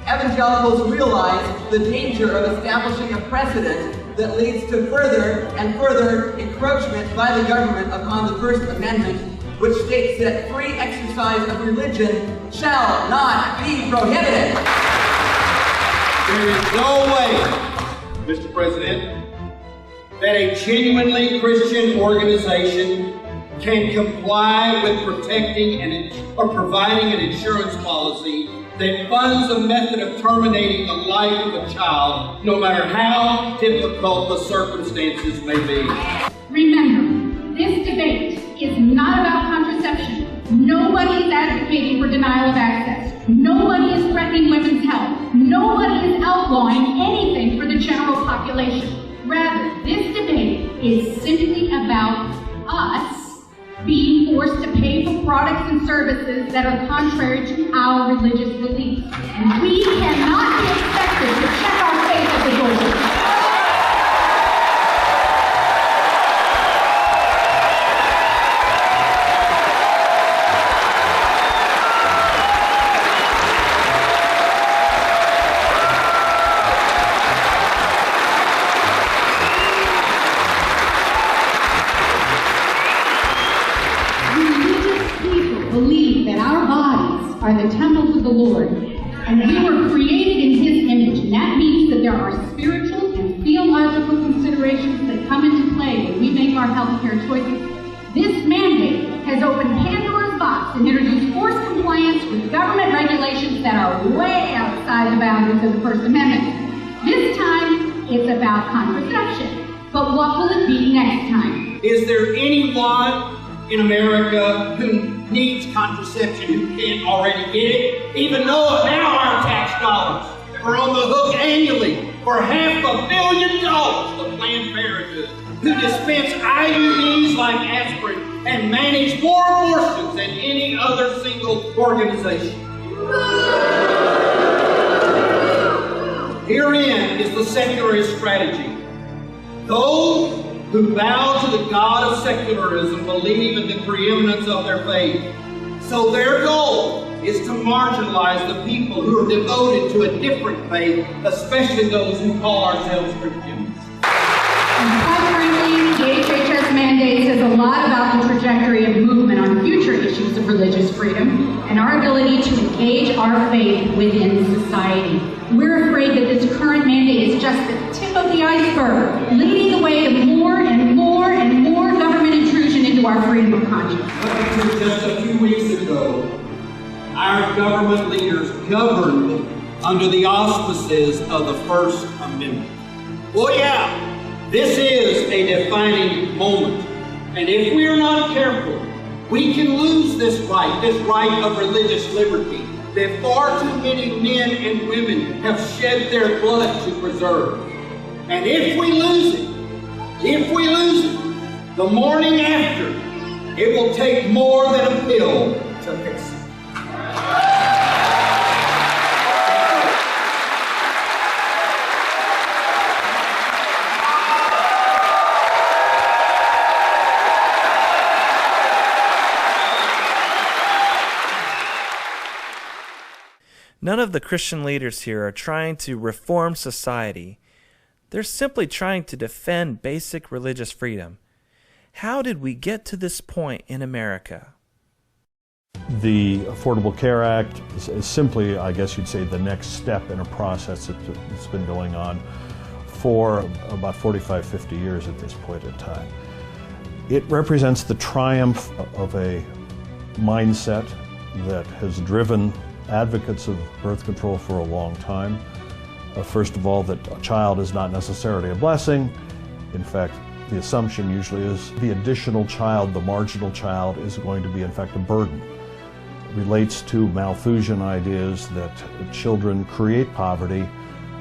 Evangelicals realize the danger of establishing a precedent that leads to further and further encroachment by the government upon the First Amendment, which states that free exercise of religion shall not be prohibited. There is no way, Mr. President, that a genuinely Christian organization can comply with protecting or providing an insurance policy that funds a method of terminating the life of a child, no matter how difficult the circumstances may be. Remember, this debate is not about contraception. Nobody is advocating for denial of access. Nobody is threatening women's health. Nobody is outlawing anything for the general population. Rather, this debate is simply about us being forced to pay for products and services that are contrary to our religious beliefs. And we cannot be expected to check our faith at the door. Believe that our bodies are the temples of the Lord, and we were created in His image, and that means that there are spiritual and theological considerations that come into play when we make our healthcare choices. This mandate has opened Pandora's box and introduced forced compliance with government regulations that are way outside the boundaries of the First Amendment. This time, it's about contraception. But what will it be next time? Is there anyone in America who needs contraception who can't already get it? Even though now our tax dollars are on the hook annually for $500 million to Planned Parenthood, who dispense IUDs like aspirin and manage more abortions than any other single organization. Herein is the secularist strategy. Those who bow to the God of secularism believe in the preeminence of their faith. So their goal is to marginalize the people who are devoted to a different faith, especially those who call ourselves Christians. And quite frankly, the HHS mandate says a lot about the trajectory of movement on future issues of religious freedom and our ability to engage our faith within society. We're afraid that this current mandate is just the tip of the iceberg, leading the way to more and more and more government intrusion into our freedom of conscience. Up until just a few weeks ago, our government leaders governed under the auspices of the First Amendment. Well, yeah, this is a defining moment. And if we are not careful, we can lose this right of religious liberty that far too many men and women have shed their blood to preserve. And if we lose it, the morning after, it will take more than a pill to fix it. None of the Christian leaders here are trying to reform society. They're simply trying to defend basic religious freedom. How did we get to this point in America? The Affordable Care Act is simply, I guess you'd say, the next step in a process that's been going on for about 45, 50 years at this point in time. It represents the triumph of a mindset that has driven advocates of birth control for a long time. First of all, that a child is not necessarily a blessing. In fact, the assumption usually is the additional child, the marginal child, is going to be in fact a burden. It relates to Malthusian ideas that children create poverty,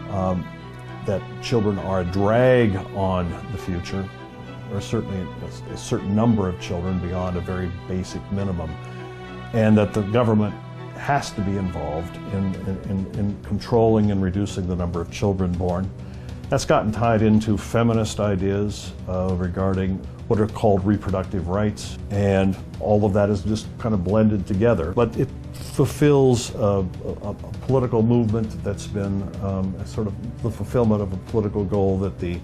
that children are a drag on the future, or certainly a certain number of children beyond a very basic minimum, and that the government has to be involved in controlling and reducing the number of children born. That's gotten tied into feminist ideas regarding what are called reproductive rights, and all of that is just kind of blended together. But it fulfills a political movement that's been sort of the fulfillment of a political goal that the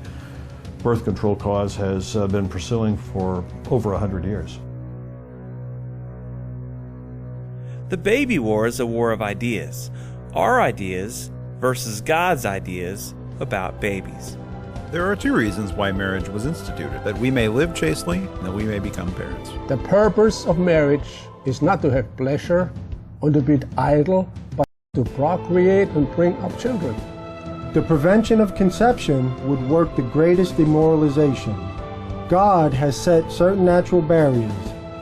birth control cause has been pursuing for over 100 years. The baby war is a war of ideas. Our ideas versus God's ideas about babies. There are two reasons why marriage was instituted: that we may live chastely and that we may become parents. The purpose of marriage is not to have pleasure or to be idle, but to procreate and bring up children. The prevention of conception would work the greatest demoralization. God has set certain natural barriers.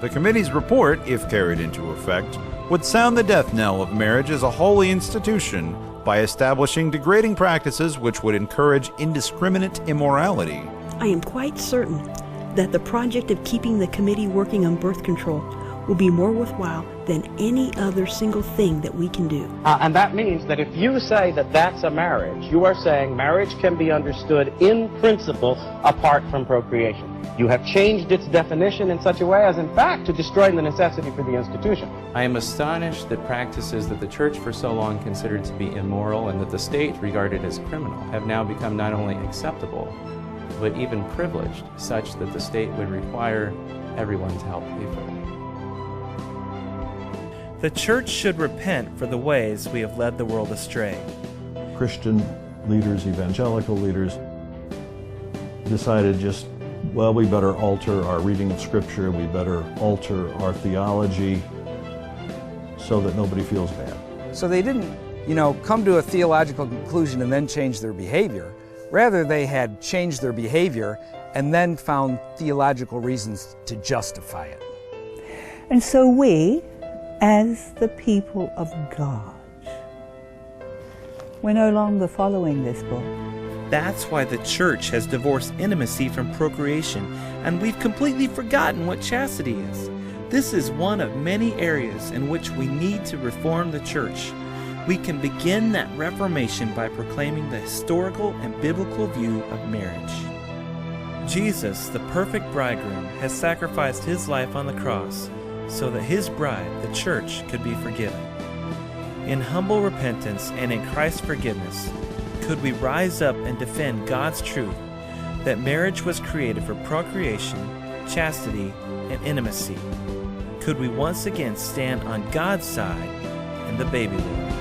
The committee's report, if carried into effect, would sound the death knell of marriage as a holy institution by establishing degrading practices which would encourage indiscriminate immorality. I am quite certain that the project of keeping the committee working on birth control will be more worthwhile than any other single thing that we can do. And that means that if you say that that's a marriage, you are saying marriage can be understood in principle apart from procreation. You have changed its definition in such a way as, in fact, to destroy the necessity for the institution. I am astonished that practices that the church for so long considered to be immoral and that the state regarded as criminal have now become not only acceptable, but even privileged, such that the state would require everyone to help pay for them. The church should repent for the ways we have led the world astray. Christian leaders, evangelical leaders, decided well, we better alter our reading of Scripture, we better alter our theology so that nobody feels bad. So they didn't, come to a theological conclusion and then change their behavior. Rather, they had changed their behavior and then found theological reasons to justify it. And so we, as the people of God, we're no longer following this book. That's why the church has divorced intimacy from procreation, and we've completely forgotten what chastity is. This is one of many areas in which we need to reform the church. We can begin that reformation by proclaiming the historical and biblical view of marriage. Jesus, the perfect bridegroom, has sacrificed his life on the cross so that his bride, the church, could be forgiven. In humble repentance and in Christ's forgiveness, could we rise up and defend God's truth that marriage was created for procreation, chastity, and intimacy? Could we once again stand on God's side and the baby wars?